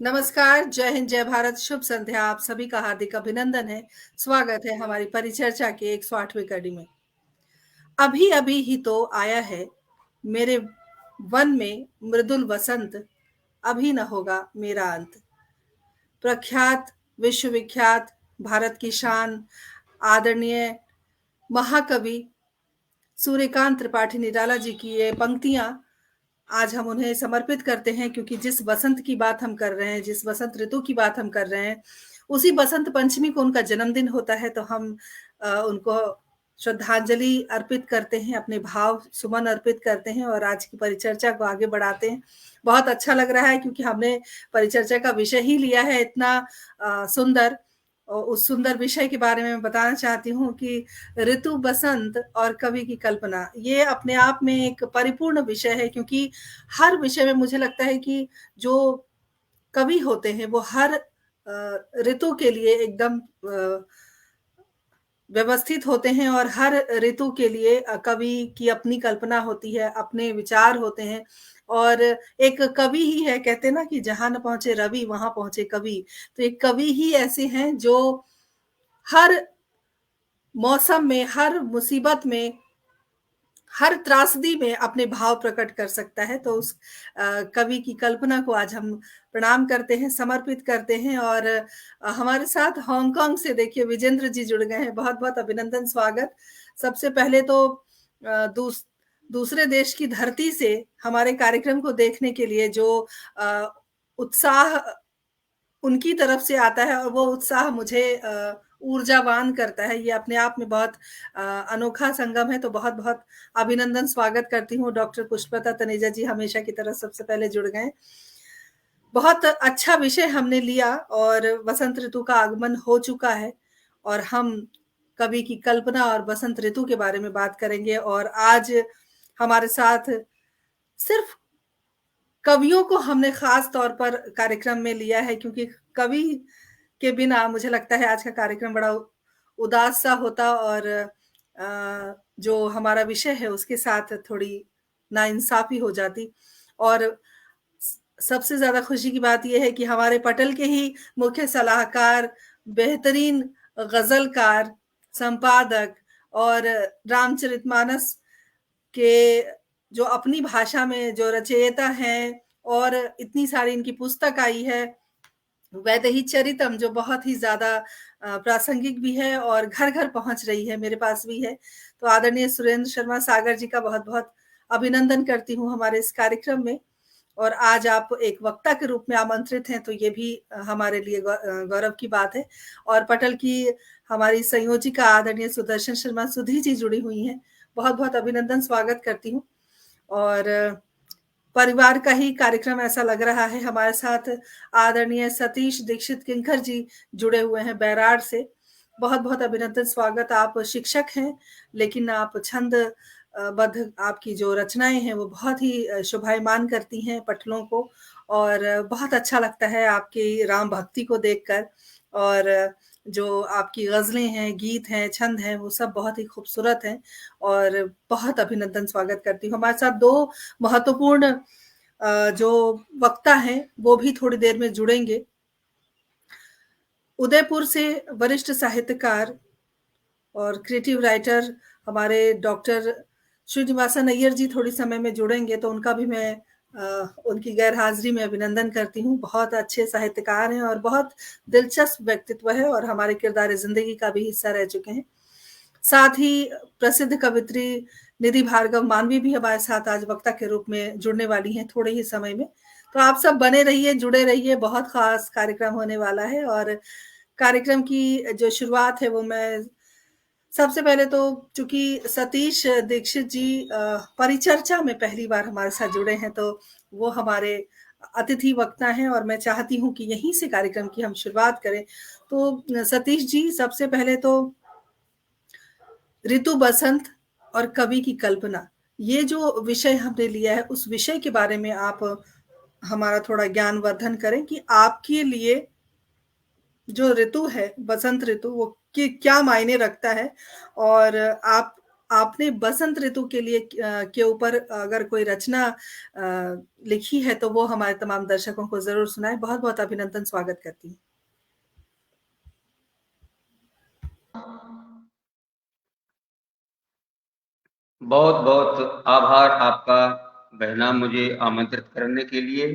नमस्कार, जय हिंद, जय भारत, शुभ संध्या। आप सभी का हार्दिक अभिनंदन है। स्वागत है हमारी परिचर्चा के 108वें कड़ी में। अभी-अभी ही तो आया है मेरे वन में मृदुल वसंत, अभी न होगा मेरा अंत। प्रख्यात, विश्वविख्यात, भारत की शान, आदरणीय महाकवि सूर्यकांत त्रिपाठी निराला जी की ये पंक्तियाँ आज हम उन्हें समर्पित करते हैं क्योंकि जिस बसंत की बात हम कर रहे हैं, जिस बसंत ऋतु की बात हम कर रहे हैं, उसी बसंत पंचमी को उनका जन्मदिन होता है, तो हम उनको श्रद्धांजलि अर्पित करते हैं, अपने भाव सुमन अर्पित करते हैं और आज की परिचर्चा को आगे बढ़ाते हैं। बहुत अच्छा लग रहा है क्योंकि हमने परिचर्चा का विषय ही लिया है इतना सुंदर। उस सुंदर विषय के बारे में मैं बताना चाहती हूँ कि ऋतु बसंत और कवि की कल्पना, ये अपने आप में एक परिपूर्ण विषय है क्योंकि हर विषय में मुझे लगता है कि जो कवि होते हैं वो हर ऋतु के लिए एकदम व्यवस्थित होते हैं और हर ऋतु के लिए कवि की अपनी कल्पना होती है, अपने विचार होते हैं और एक कवि ही है, कहते हैं ना कि जहाँ न पहुँचे रवि वहाँ पहुँचे कवि। तो एक कवि ही ऐसे हैं जो हर मौसम में, हर मुसीबत में, हर त्रासदी में अपने भाव प्रकट कर सकता है। तो उस कवि की कल्पना को आज हम प्रणाम करते हैं, समर्पित करते हैं और हमारे साथ हांगकांग से देखिए विजेंद्र जी जुड़ गए हैं। बहुत-बहुत अभिनंदन, स्वागत। सबसे पहले तो दूसरे देश की धरती से हमारे कार्यक्रम को देखने के लिए जो उत्साह उनकी तरफ से आता है और वो उत्साह मुझे ऊर्जावान करता है। ये अपने आप में बहुत अनोखा संगम है, तो बहुत-बहुत अभिनंदन, स्वागत करती हूँ। डॉक्टर पुष्पलता तनेजा जी हमेशा की तरह सबसे पहले जुड़ गए। बहुत अच्छा विषय हमने लिया और वसंत ऋतु का आगमन हो चुका है और हम कवि की कल्पना और बसंत ऋतु के बारे में बात करेंगे और आज हमारे साथ सिर्फ कवियों को हमने खास तौर पर कार्यक्रम में लिया है क्योंकि कवि के बिना मुझे लगता है आज का कार्यक्रम बड़ा उदास सा होता और जो हमारा विषय है उसके साथ थोड़ी नाइंसाफी हो जाती और सबसे ज्यादा खुशी की बात यह है कि हमारे पटल के ही मुख्य सलाहकार, बेहतरीन गजलकार, संपादक और रामचरितमानस के जो अपनी भाषा में जो रचयिता हैं और इतनी सारी इनकी पुस्तक आई है, वैदेही चरितम जो बहुत ही ज़्यादा प्रासंगिक भी है और घर-घर पहुँच रही है, मेरे पास भी है। तो आदरणीय सुरेंद्र शर्मा सागर जी का बहुत-बहुत अभिनंदन करती हूँ हमारे इस कार्यक्रम में और आज आप एक वक्ता के रूप में आमंत्रित हैं, तो ये भी हमारे लिए गौरव की बात है और पटल की हमारी संयोजिका आदरणीय सुदर्शन शर्मा सुधी जी जुड़ी हुई हैं। बहुत-बहुत अभिनंदन, स्वागत करती हूँ और परिवार का ही कार्यक्रम ऐसा लग रहा है। हमारे साथ आदरणीय सतीश दीक्षित किंकर जी जुड़े हुए हैं बैराड़ से। बहुत-बहुत अभिनंदन, स्वागत। आप शिक्षक हैं, लेकिन आप छंद बद्ध आपकी जो रचनाएँ हैं वो बहुत ही शोभायमान करती हैं पटलों को और बहुत अच्छा लगता है आपकी राम भक्ति को देखकर और जो आपकी ग़ज़लें हैं, गीत हैं, छंद हैं, वो सब बहुत ही खूबसूरत हैं और बहुत अभिनंदन, स्वागत करती हूँ। हमारे साथ 2 महत्वपूर्ण जो वक्ता हैं, वो भी थोड़ी देर में जुड़ेंगे। उदयपुर से वरिष्ठ साहित्यकार और क्रिएटिव राइटर हमारे डॉक्टर श्रीनिवासन अय्यर जी थोड़ी समय में जुड़ेंगे, तो उनका भी मैं उनकी गैर हाज़िरी में अभिनंदन करती हूँ। बहुत अच्छे साहित्यकार हैं और बहुत दिलचस्प व्यक्तित्व है और हमारे किरदार ज़िंदगी का भी हिस्सा रह चुके हैं। साथ ही प्रसिद्ध कवयित्री निधि भार्गव मानवी भी हमारे साथ आज वक्ता के रूप में जुड़ने वाली हैं थोड़े ही समय में। तो आप सब बने रहिए, जुड़े रहिए, बहुत ख़ास कार्यक्रम होने वाला है और कार्यक्रम की जो शुरुआत है वो मैं सबसे पहले तो चूँकि सतीश दीक्षित जी परिचर्चा में पहली बार हमारे साथ जुड़े हैं, तो वो हमारे अतिथि वक्ता हैं और मैं चाहती हूँ कि यहीं से कार्यक्रम की हम शुरुआत करें। तो सतीश जी, सबसे पहले तो ऋतु बसंत और कवि की कल्पना, ये जो विषय हमने लिया है, उस विषय के बारे में आप हमारा थोड़ा ज्ञानवर्धन करें कि आपके लिए जो ऋतु है, बसंत ऋतु, वो क्या मायने रखता है और आप आपने बसंत ऋतु के लिए के ऊपर अगर कोई रचना लिखी है तो वो हमारे तमाम दर्शकों को ज़रूर सुनाएँ। बहुत-बहुत अभिनंदन स्वागत करती हूँ। बहुत बहुत आभार आपका बहना, मुझे आमंत्रित करने के लिए।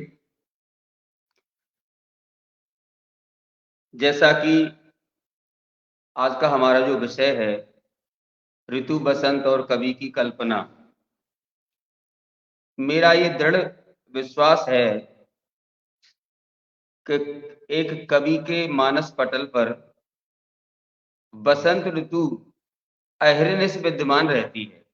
जैसा कि आज का हमारा जो विषय है, ऋतु बसंत और कवि की कल्पना, मेरा ये दृढ़ विश्वास है कि एक कवि के मानस पटल पर बसंत ऋतु अहरनिश विद्यमान रहती है।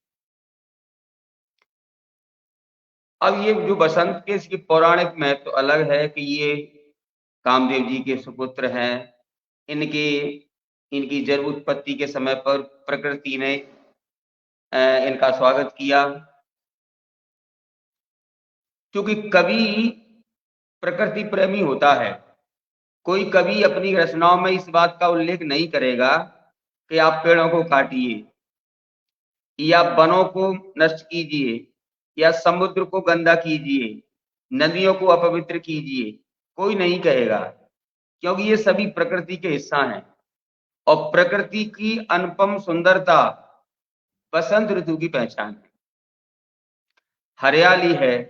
अब ये जो बसंत के इसकी पौराणिक महत्व तो अलग है कि ये कामदेव जी के सुपुत्र हैं। इनकी जन्म उत्पत्ति के समय पर प्रकृति ने इनका स्वागत किया, क्योंकि कवि प्रकृति प्रेमी होता है। कोई कवि अपनी रचनाओं में इस बात का उल्लेख नहीं करेगा कि आप पेड़ों को काटिए या वनों को नष्ट कीजिए या समुद्र को गंदा कीजिए, नदियों को अपवित्र कीजिए। कोई नहीं कहेगा, क्योंकि ये सभी प्रकृति के हिस्सा हैं और प्रकृति की अनुपम सुंदरता बसंत ऋतु की पहचान है। हरियाली है,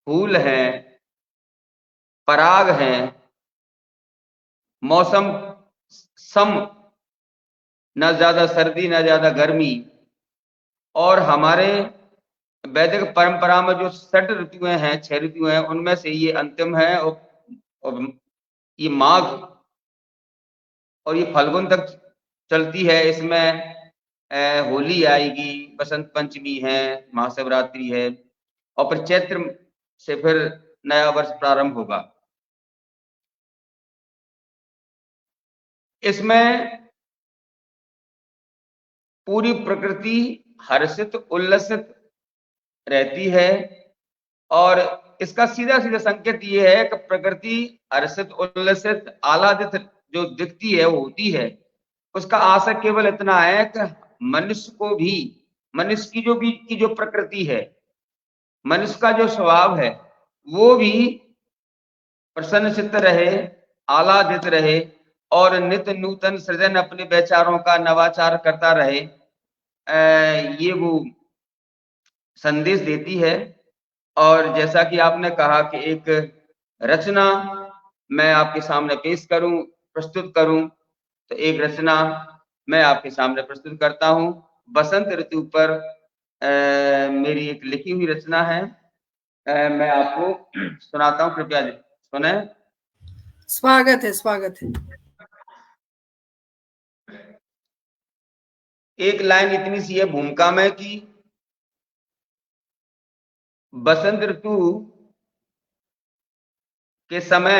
फूल हैं, पराग हैं, मौसम सम, न ज्यादा सर्दी न ज्यादा गर्मी। और हमारे वैदिक परंपरा में जो 6 ऋतुएं हैं, 6 ऋतुएं हैं, उनमें से ये अंतिम है। और ये माघ और ये फाल्गुन तक चलती है। इसमें होली आएगी, बसंत पंचमी है, महाशिवरात्रि है और फिर चैत्र से फिर नया वर्ष प्रारंभ होगा। इसमें पूरी प्रकृति हर्षित उल्लसित रहती है और इसका सीधा सीधा संकेत ये है कि प्रकृति हर्षित उल्लसित आह्लादित जो दिखती है वो होती है। उसका आशय केवल इतना है कि मनुष्य को भी, मनुष्य की जो प्रकृति है, मनुष्य का जो स्वभाव है, वो भी प्रसन्नचित्त रहे, आह्लादित रहे और नित्य नूतन सृजन अपने विचारों का नवाचार करता रहे। ये वो संदेश देती है। और जैसा कि आपने कहा कि एक रचना मैं आपके सामने पेश करूं, प्रस्तुत करूं, तो एक रचना मैं आपके सामने प्रस्तुत करता हूं। बसंत ऋतु पर मेरी एक लिखी हुई रचना है। मैं आपको सुनाता हूं, कृपया सुने। स्वागत है, स्वागत है। एक लाइन इतनी सी है भूमिका में कि बसंत ऋतु के समय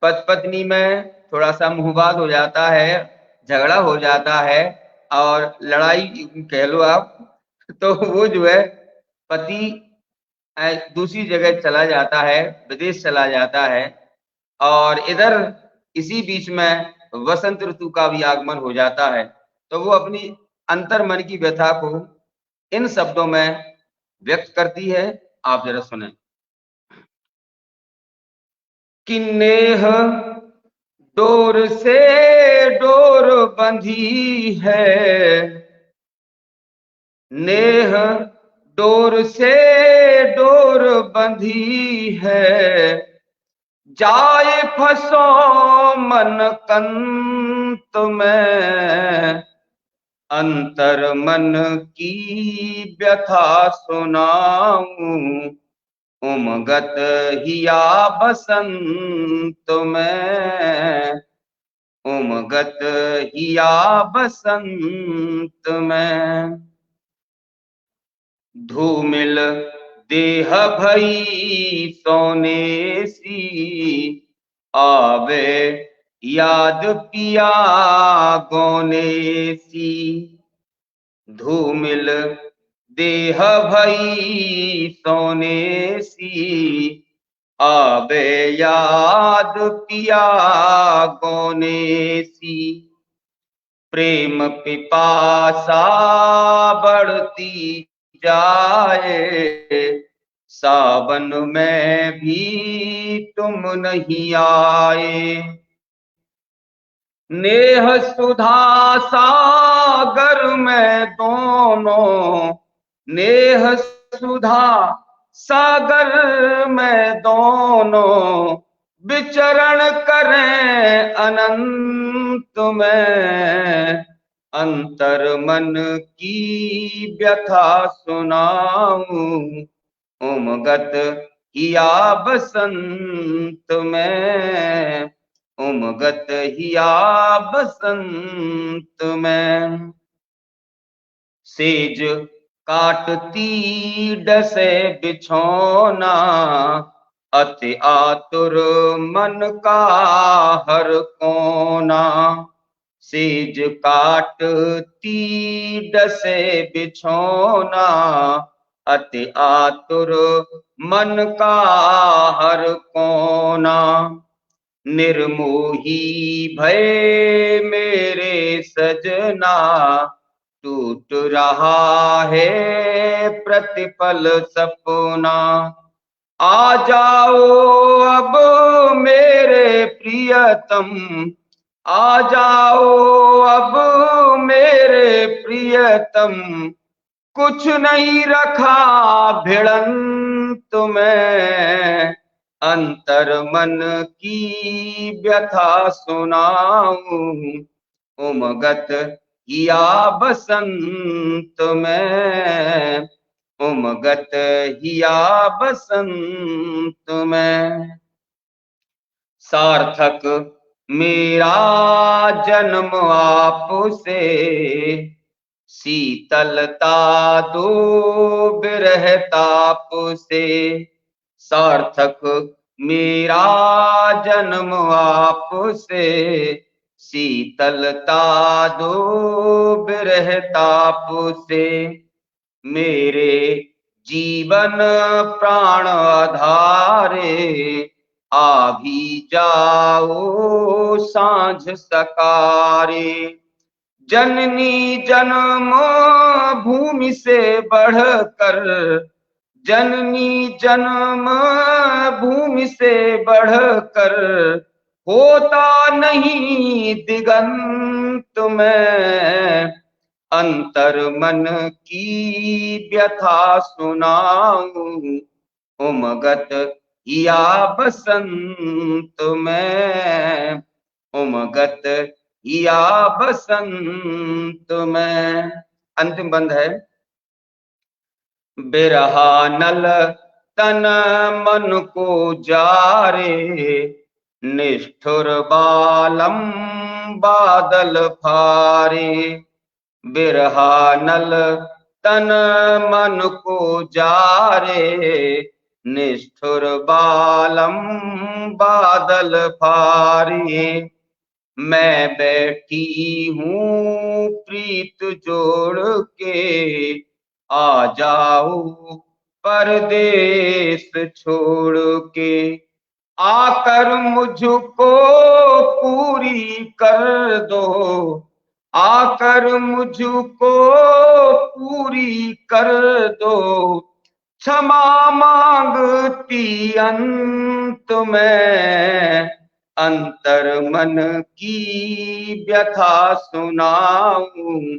पति पत्नी में थोड़ा सा मुहवाद हो जाता है, झगड़ा हो जाता है और लड़ाई कह लो आप। तो वो जो है पति दूसरी जगह चला जाता है, विदेश चला जाता है और इधर इसी बीच में वसंत ऋतु का भी आगमन हो जाता है। तो वो अपनी अंतर मन की व्यथा को इन शब्दों में व्यक्त करती है। आप जरा सुने। कि नेह डोर से डोर बंधी है, नेह डोर से डोर बंधी है, जाए फसो मन कंत में, अंतर मन की व्यथा सुनाऊं, उमगत हिया बसंत में, उमगत हिया बसंत में। धूमिल देह भई सोने सी, आवे याद पिया गोने सी। धूमिल देह भई सोने सी, आवे याद पिया गोने सी। प्रेम पिपासा बढ़ती जाए, सावन में भी तुम नहीं आए। नेह सुधा सागर में दोनों, नेह सुधा सागर में दोनों विचरण करें अनंत में। अंतर मन की व्यथा सुनाऊं, उमगत हिया बसंत में, उमगत हिया बसंत में। सेज काटती डसे बिछौना, अति आतुर मन का हर कोना। सेज काटती डसे बिछौना, अति आतुर मन का हर कोना। निर्मोही भय मेरे सजना, टूट रहा है प्रतिपल सपना। आ जाओ अब मेरे प्रियतम, आ जाओ अब मेरे प्रियतम, कुछ नहीं रखा भिड़ंत में। अंतर मन की व्यथा सुनाऊं, उमगत हिया बसंत में, उमगत हिया बसंत में। सार्थक मेरा जन्म आपसे, शीतलता दो बिरह ताप से। सार्थक मेरा जन्म आपसे, शीतलता दो बिरह ताप से। मेरे जीवन प्राण आधारे, आ भी जाओ सांझ सकारे। जननी जन्म भूमि से बढ़कर, जननी जन्म भूमि से बढ़कर, होता नहीं दिगंत में। अंतर मन की व्यथा सुनाऊं, उमगत हिया बसंत में, उमगत हिया बसंत में। अंतिम बंद है। बिरहा नल तन मन को जारे, निष्ठुर बालम बादल फारे। बिरहा नल तन मन को जारे, निष्ठुर बालम बादल फारे। मैं बैठी हूँ प्रीत जोड़ के, आ जाओ परदेश छोड़ के। आकर मुझको पूरी कर दो, आकर मुझको पूरी कर दो, क्षमा मांगती अंत में। अंतर मन की व्यथा सुनाऊं,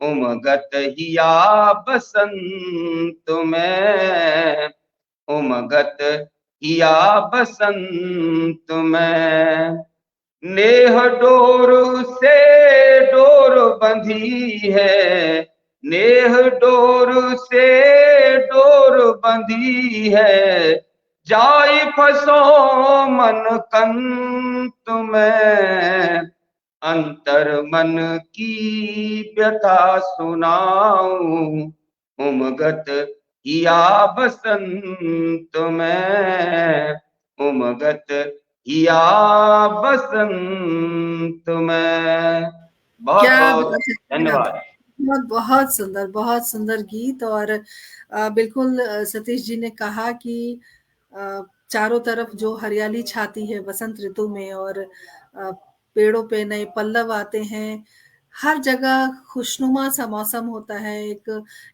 उमगत हिया बसंत में, उमगत हिया बसंत में। नेह डोर से डोर बंधी है, नेह डोर से डोर बंधी है, जाई फसो मन कंत में। अंतर मन की व्यथा सुनाऊं, उमगत हिया बसंत में, उमगत हिया बसंत में। बहुत क्या बहुत बात है, क्या धन्यवाद। बहुत बहुत सुंदर गीत। और बिल्कुल सतीश जी ने कहा कि चारों तरफ जो हरियाली छाती है बसंत ऋतु में, और पेड़ों पे नए पल्लव आते हैं, हर जगह खुशनुमा सा मौसम होता है,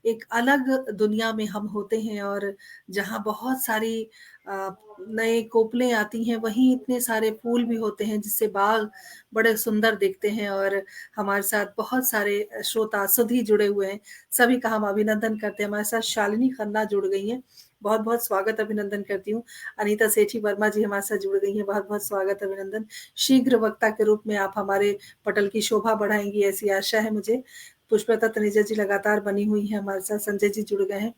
एक अलग दुनिया में हम होते हैं और जहाँ बहुत सारी नए कोपलें आती हैं, वहीं इतने सारे फूल भी होते हैं जिससे बाग बड़े सुंदर दिखते हैं और हमारे साथ बहुत सारे श्रोता सुधी जुड़े हुए हैं। सभी का हम अभिनंदन करते हैं। हमारे साथ शालिनी खन्ना जुड़ गई हैं। बहुत-बहुत स्वागत अभिनंदन करती हूँ। अनीता सेठी वर्मा जी हमारे साथ जुड़ गई हैं। बहुत-बहुत स्वागत अभिनंदन। शीघ्र वक्ता के रूप में आप हमारे पटल की शोभा बढ़ाएँगी ऐसी आशा है मुझे। पुष्पलता तनेजा जी लगातार बनी हुई हैं हमारे साथ, संजय जी जुड़ गए हैं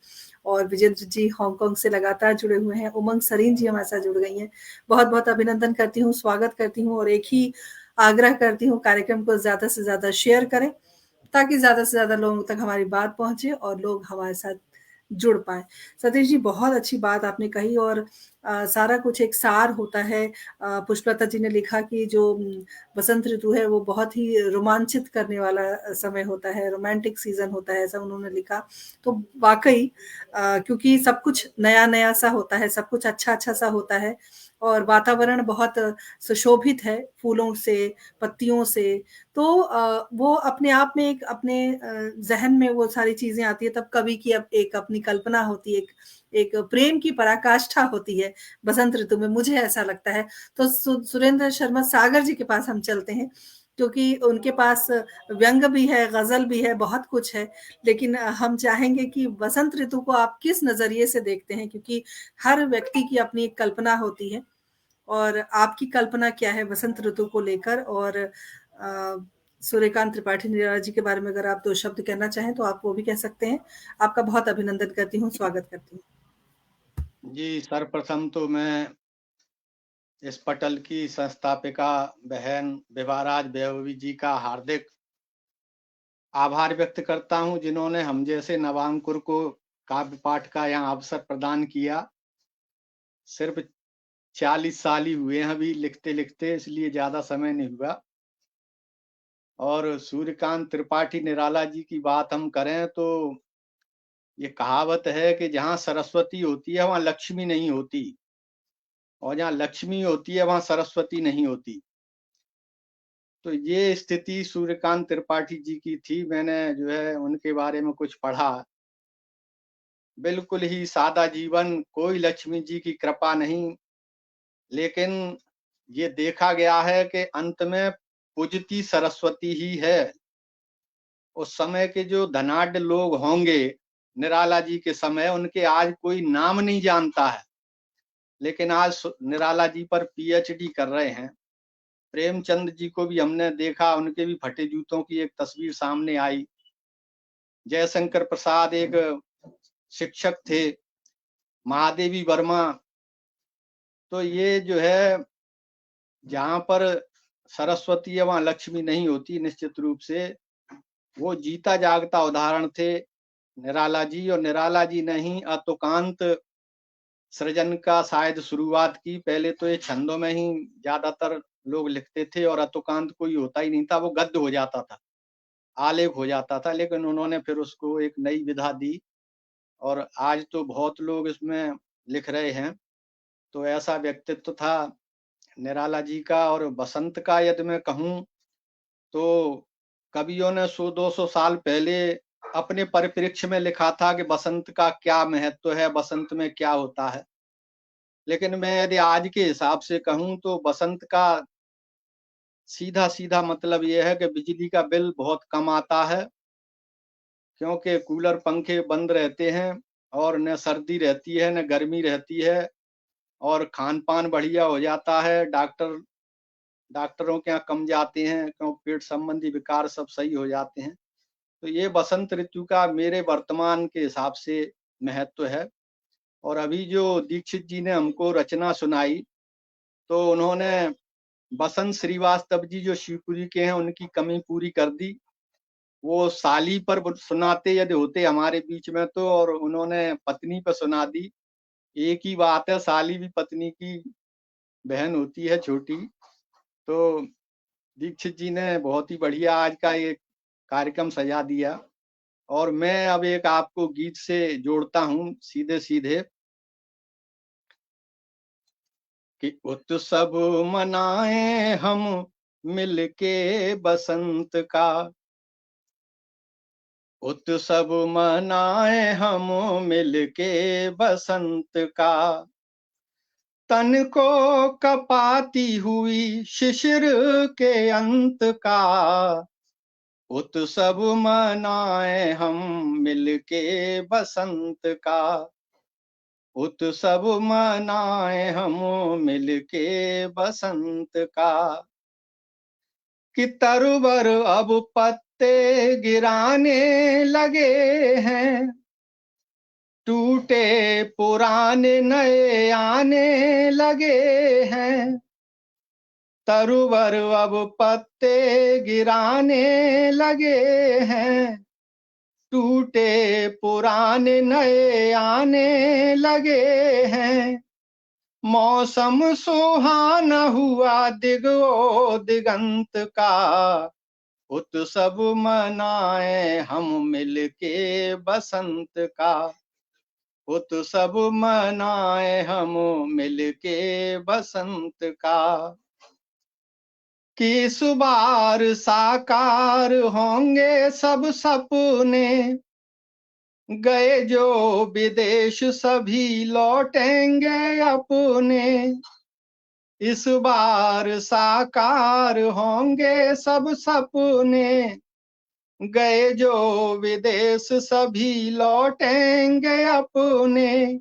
और विजेंद्र जी हांगकांग से लगातार जुड़े हुए हैं, उमंग सरीन जी हमारे साथ जुड़ गई हैं। बहुत-बहुत अभिनंदन करती हूँ, स्वागत करती हूँ और एक ही आग्रह करती हूँ कार्यक्रम को ज़्यादा से ज़्यादा शेयर करें, ताकि ज़्यादा से ज़्यादा लोगों तक हमारी बात पहुँचे और लोग हमारे साथ जुड़ पाएँ। सतीश जी बहुत अच्छी बात आपने कही और सारा कुछ एक सार होता है। पुष्पलता जी ने लिखा कि जो बसंत ऋतु है वो बहुत ही रोमांचित करने वाला समय होता है, रोमांटिक सीज़न होता है, ऐसा उन्होंने लिखा। तो वाक़ई क्योंकि सब कुछ नया-नया सा होता है, सब कुछ अच्छा-अच्छा सा होता है और वातावरण बहुत सुशोभित है फूलों से, पत्तियों से, तो वो अपने आप में एक अपने ज़हन में वो सारी चीज़ें आती हैं, तब कवि की एक अपनी कल्पना होती है, एक प्रेम की पराकाष्ठा होती है बसंत ऋतु में, मुझे ऐसा लगता है। तो सुरेंद्र शर्मा सागर जी के पास हम चलते हैं, क्योंकि उनके पास व्यंग भी है, ग़ज़ल भी है, बहुत कुछ है। लेकिन हम चाहेंगे कि बसंत ऋतु को आप किस नज़रिए से देखते हैं? क्योंकि हर व्यक्ति की अपनी एक कल्पना होती है और आपकी कल्पना क्या है बसंत ऋतु को लेकर? और सूर्यकांत त्रिपाठी निराला जी के बारे में अगर आप 2 शब्द कहना चाहें, तो आप वो भी कह सकते हैं। आपका बहुत अभिनंदन करती हूँ, स्वागत करती हूँ। जी, सर्वप्रथम तो मैं इस पटल की संस्थापिका बहन विभाराज वैभवी जी का हार्दिक आभार व्यक्त करता हूँ, जिन्होंने हम जैसे नवांकुर को काव्य पाठ का यहाँ अवसर प्रदान किया। सिर्फ 40 साल ही हुए हैं अभी लिखते-लिखते, इसलिए ज़्यादा समय नहीं हुआ। और सूर्यकांत त्रिपाठी निराला जी की बात हम करें तो ये कहावत है कि जहाँ सरस्वती होती है, वहाँ लक्ष्मी नहीं होती और जहाँ लक्ष्मी होती है, वहाँ सरस्वती नहीं होती। तो ये स्थिति सूर्यकांत त्रिपाठी जी की थी। मैंने जो है उनके बारे में कुछ पढ़ा। बिल्कुल ही सादा जीवन, कोई लक्ष्मी जी की कृपा नहीं, लेकिन ये देखा गया है कि अंत में पूजती सरस्वती ही है। उस समय के जो धनाढ्य लोग होंगे, निराला जी के समय, उनके आज कोई नाम नहीं जानता है, लेकिन आज निराला जी पर पीएचडी कर रहे हैं। प्रेमचंद जी को भी हमने देखा, उनके भी फटे जूतों की एक तस्वीर सामने आई। जयशंकर प्रसाद एक शिक्षक थे, महादेवी वर्मा। तो ये जो है, जहाँ पर सरस्वती है वहाँ लक्ष्मी नहीं होती, निश्चित रूप से। वो जीता जागता उदाहरण थे निराला जी, और निराला जी ने ही अतुकांत सृजन का शायद शुरुआत की। पहले तो ये छंदों में ही ज्यादातर लोग लिखते थे और अतुकांत कोई होता ही नहीं था, वो गद्य हो जाता था, आलेख हो जाता था। लेकिन उन्होंने फिर उसको एक नई विधा दी और आज तो बहुत लोग इसमें लिख रहे हैं। तो ऐसा व्यक्तित्व था निराला जी का। और बसंत का यदि मैं कहूँ तो कवियों ने 100-200 साल पहले अपने परिप्रेक्ष्य में लिखा था कि बसंत का क्या महत्व है, बसंत में क्या होता है। लेकिन मैं यदि आज के हिसाब से कहूँ तो बसंत का सीधा-सीधा मतलब ये है कि बिजली का बिल बहुत कम आता है, क्योंकि कूलर पंखे बंद रहते हैं और न सर्दी रहती है, न गर्मी रहती है, और खान-पान बढ़िया हो जाता है। डॉक्टरों के यहाँ कम जाते हैं, क्यों पेट संबंधी विकार सब सही हो जाते हैं। तो ये बसंत ऋतु का मेरे वर्तमान के हिसाब से महत्व है। और अभी जो दीक्षित जी ने हमको रचना सुनाई, तो उन्होंने बसंत श्रीवास्तव जी जो शिवपुरी के हैं, उनकी कमी पूरी कर दी। वो साली पर सुनाते यदि होते हमारे बीच में तो, और उन्होंने पत्नी पर सुना दी। एक ही बात है, साली भी पत्नी की बहन होती है, छोटी। तो दीक्षित जी ने बहुत ही बढ़िया आज का ये कार्यक्रम सजा दिया। और मैं अब एक आपको गीत से जोड़ता हूँ सीधे-सीधे कि उत्सव मनाएं हम मिलके बसंत का, उत्सव मनाए हम मिलके बसंत का। तन को कपाती हुई शिशिर के अंत का, उत्सव मनाए हम मिलके बसंत का। उत्सव मनाए हम मिलके बसंत का। कि तरुवर अब पत्ते गिराने लगे हैं, टूटे पुराने नए आने लगे हैं। तरुवर अब पत्ते गिराने लगे हैं, टूटे पुराने नए आने लगे हैं। मौसम सुहाना हुआ दिगो दिगंत का, उत्सव मनाए हम मिलके बसंत का। उत्सव मनाए हम मिलके बसंत का। कि इस बार साकार होंगे सब सपने, गए जो विदेश सभी लौटेंगे अपने। इस बार साकार होंगे सब सपने, गए जो विदेश सभी लौटेंगे अपने।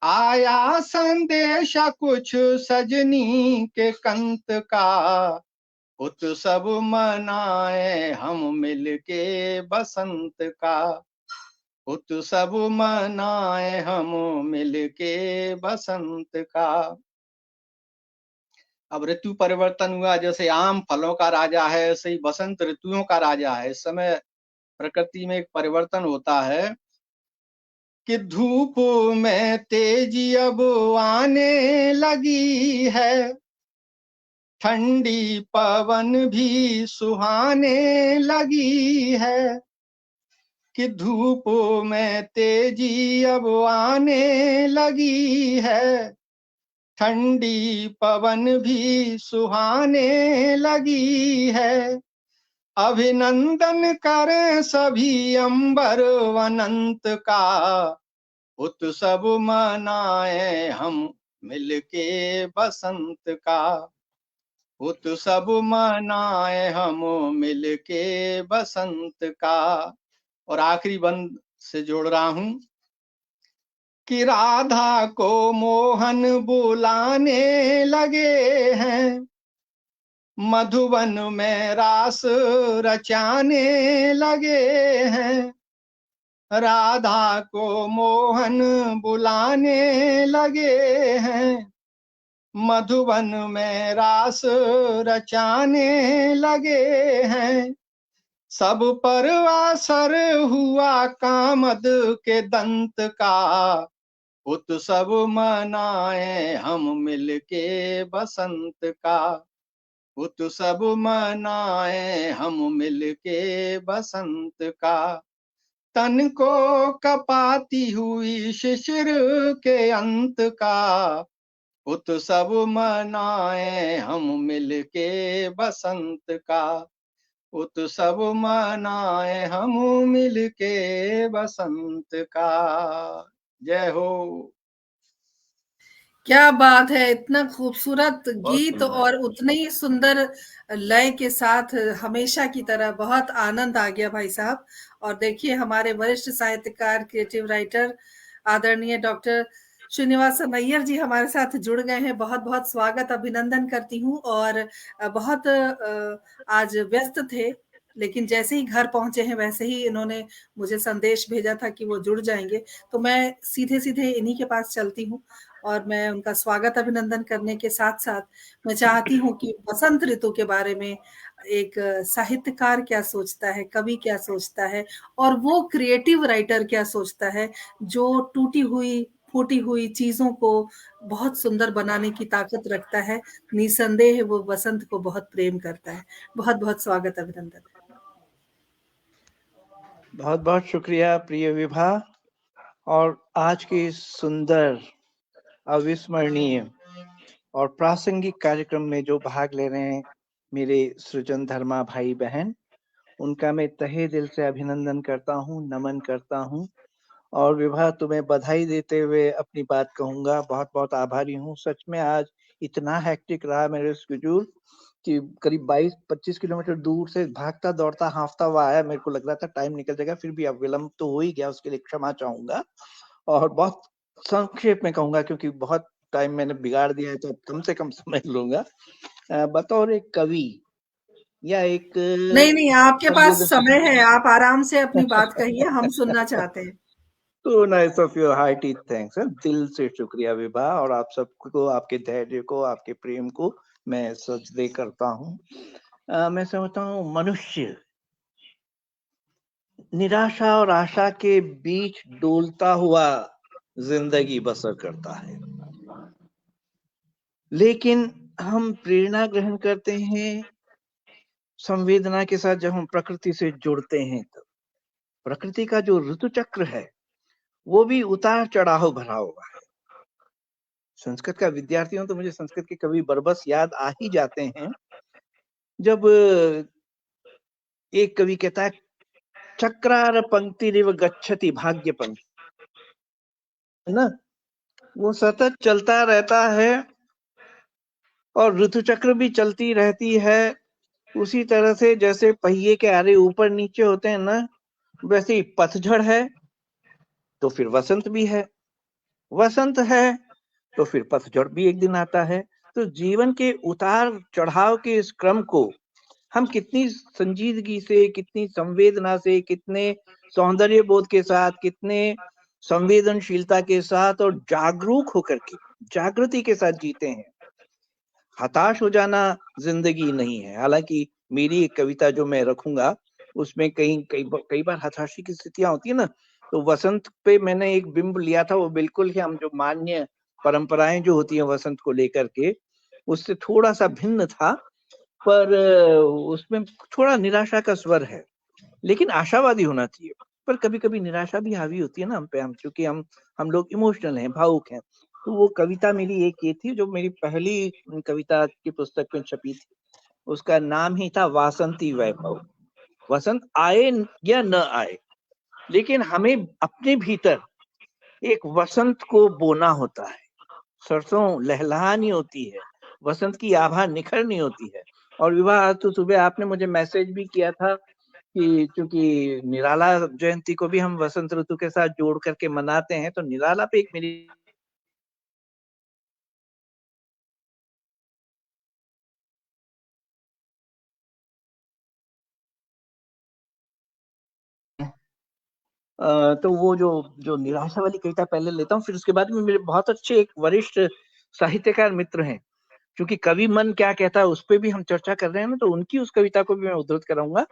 आया संदेश कुछ सजनी के कंत का, उत्सव मनाए हम मिलके बसंत का। उत्सव मनाए हम मिलके बसंत का। अब ऋतु परिवर्तन हुआ, जैसे आम फलों का राजा है, ऐसे ही बसंत ऋतुओं का राजा है। इस समय प्रकृति में एक परिवर्तन होता है कि धूप में तेजी अब आने लगी है, ठंडी पवन भी सुहाने लगी है। कि धूप में तेजी अब आने लगी है, ठंडी पवन भी सुहाने लगी है। अभिनंदन करें सभी अंबर अनंत का, उत्सव मनाए हम मिलके बसंत का। उत्सव मनाए हम मिलके बसंत का। और आखिरी बंद से जोड़ रहा हूं कि राधा को मोहन बुलाने लगे हैं, मधुबन में रास रचाने लगे हैं। राधा को मोहन बुलाने लगे हैं, मधुबन में रास रचाने लगे हैं। सब पर असर हुआ कामद के दंत का, उत्सव मनाए हम मिलके बसंत का। उत्सव मनाए हम मिलके बसंत का। तन को कपाती हुई शिशिर के अंत का, उत्सव मनाए हम मिलके बसंत का। उत्सव मनाए हम मिलके बसंत का। जय हो। क्या बात है! इतना खूबसूरत बहुत गीत सुंदर। और उतने ही सुंदर लय के साथ हमेशा की तरह बहुत आनंद आ गया भाई साहब। और देखिए हमारे वरिष्ठ साहित्यकार, क्रिएटिव राइटर आदरणीय डॉक्टर श्रीनिवासन अय्यर जी हमारे साथ जुड़ गए हैं। बहुत-बहुत स्वागत, अभिनंदन करती हूँ। और बहुत आज व्यस्त थे, लेकिन जैसे ही घर पहुँचे हैं वैसे ही इन्होंने मुझे संदेश भेजा था कि वो जुड़ जाएँगे। तो मैं सीधे-सीधे इन्हीं के पास चलती हूँ और मैं उनका स्वागत अभिनंदन करने के साथ-साथ मैं चाहती हूँ कि बसंत ऋतु के बारे में एक साहित्यकार क्या सोचता है, कवि क्या सोचता है और वो क्रिएटिव राइटर क्या सोचता है, जो टूटी हुई, फूटी हुई चीज़ों को बहुत सुंदर बनाने की ताकत रखता है। निसंदेह वो बसंत को बहुत प्रेम करता है। बहुत-बहुत स्वागत अभिनंदन। बहुत बहुत शुक्रिया प्रिय विभा। और आज के इस सुंदर, अविस्मरणीय और प्रासंगिक कार्यक्रम में जो भाग ले रहे हैं मेरे सृजन धर्मा भाई बहन, उनका मैं तहे दिल से अभिनंदन करता हूँ, नमन करता हूँ। और विभा, तुम्हें बधाई देते हुए अपनी बात कहूंगा, बहुत बहुत आभारी हूँ। सच में आज इतना हेक्टिक रहा मेरे शेड्यूल कि करीब 22-25 किलोमीटर दूर से भागता दौड़ता हाँफता हुआ आया। मेरे को लग रहा था टाइम निकल जाएगा, फिर भी अब विलंब तो हो ही गया, उसके लिए क्षमा चाहूंगा। और बहुत संक्षेप में कहूंगा क्योंकि बहुत टाइम मैंने बिगाड़ दिया है, तो कम से कम समझ लूंगा। बतौर एक कवि या एक नहीं नहीं, आपके पास समय है, संवेदनशील आप आराम से अपनी बात कहिए, हम सुनना चाहते हैं। तो nice of your hearty thanks, दिल से शुक्रिया विभा, और आप सबको, आपके धैर्य को, आपके प्रेम को मैं सजदे करता हूँ। मैं समझता हूँ मनुष्य निराशा और आशा के बीच डोलता हुआ जिंदगी बसर करता है, लेकिन हम प्रेरणा ग्रहण करते हैं संवेदना के साथ जब हम प्रकृति से जुड़ते हैं। तो प्रकृति का जो ऋतु चक्र है वो भी उतार चढ़ाव भरा हुआ है। संस्कृत का विद्यार्थी हूं तो मुझे संस्कृत के कवि बरबस याद आ ही जाते हैं, जब एक कवि कहता है चक्रार पंक्ति रिव गच्छति भाग्य पंक्ति, है ना, वो सतत चलता रहता है और ऋतु चक्र भी चलती रहती है। उसी तरह से जैसे पहिए के आरे ऊपर नीचे होते हैं ना, वैसे ही पतझड़ है तो फिर वसंत भी है, वसंत है तो फिर पतझड़ भी एक दिन आता है। तो जीवन के उतार चढ़ाव के इस क्रम को हम कितनी संजीदगी से, कितनी संवेदना से, कितने सौंदर्य बोध के साथ, कितने संवेदनशीलता के साथ और जागरूक होकर के, जागृति के साथ जीते हैं। हताश हो जाना जिंदगी नहीं है। हालांकि मेरी एक कविता जो मैं रखूंगा उसमें कई बार हताशी की स्थितियां होती है ना, तो वसंत पे मैंने एक बिंब लिया था, वो बिल्कुल ही हम जो मान्य परंपराएं जो होती हैं वसंत को लेकर के, उससे थोड़ा सा भिन्न था, पर उसमें थोड़ा निराशा का स्वर है, लेकिन आशावादी होना चाहिए। पर कभी कभी निराशा भी हावी होती है ना हम पे, हम क्योंकि हम लोग इमोशनल हैं, भावुक हैं। तो वो कविता मेरी एक ये थी जो मेरी पहली कविता की पुस्तक में छपी थी, उसका नाम ही था वासंती वैभव। वसंत आए या न आए, लेकिन हमें अपने भीतर एक वसंत को बोना होता है। सरसों लहलहानी होती है, वसंत की आभा निखरनी होती है। और विवाह, तो सुबह आपने मुझे मैसेज भी किया था कि क्योंकि निराला जयंती को भी हम वसंत ऋतु के साथ जोड़ करके मनाते हैं, तो निराला पे एक मेरी तो वो जो जो निराशा वाली कविता पहले लेता हूँ, फिर उसके बाद में मेरे बहुत अच्छे एक वरिष्ठ साहित्यकार मित्र हैं, क्योंकि कवि मन क्या कहता है उस पर भी हम चर्चा कर रहे हैं ना, तो उनकी उस कविता को भी मैं उद्धृत कराऊंगा।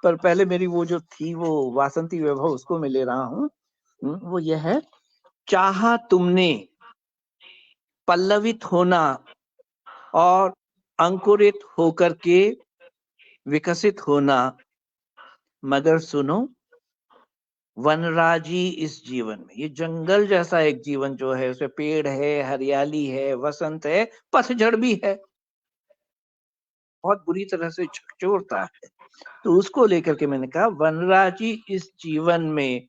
पर पहले मेरी वो जो थी वो वासंती वैभव, उसको मैं ले रहा हूँ। वो यह है, चाहा तुमने पल्लवित होना और अंकुरित होकर के विकसित होना, मगर सुनो वनराजी इस जीवन में, ये जंगल जैसा एक जीवन जो है, उसमें पेड़ है, हरियाली है, वसंत है, पतझड़ भी है, बहुत बुरी तरह से झकझोरता है। तो उसको लेकर के मैंने कहा वनराजी इस जीवन में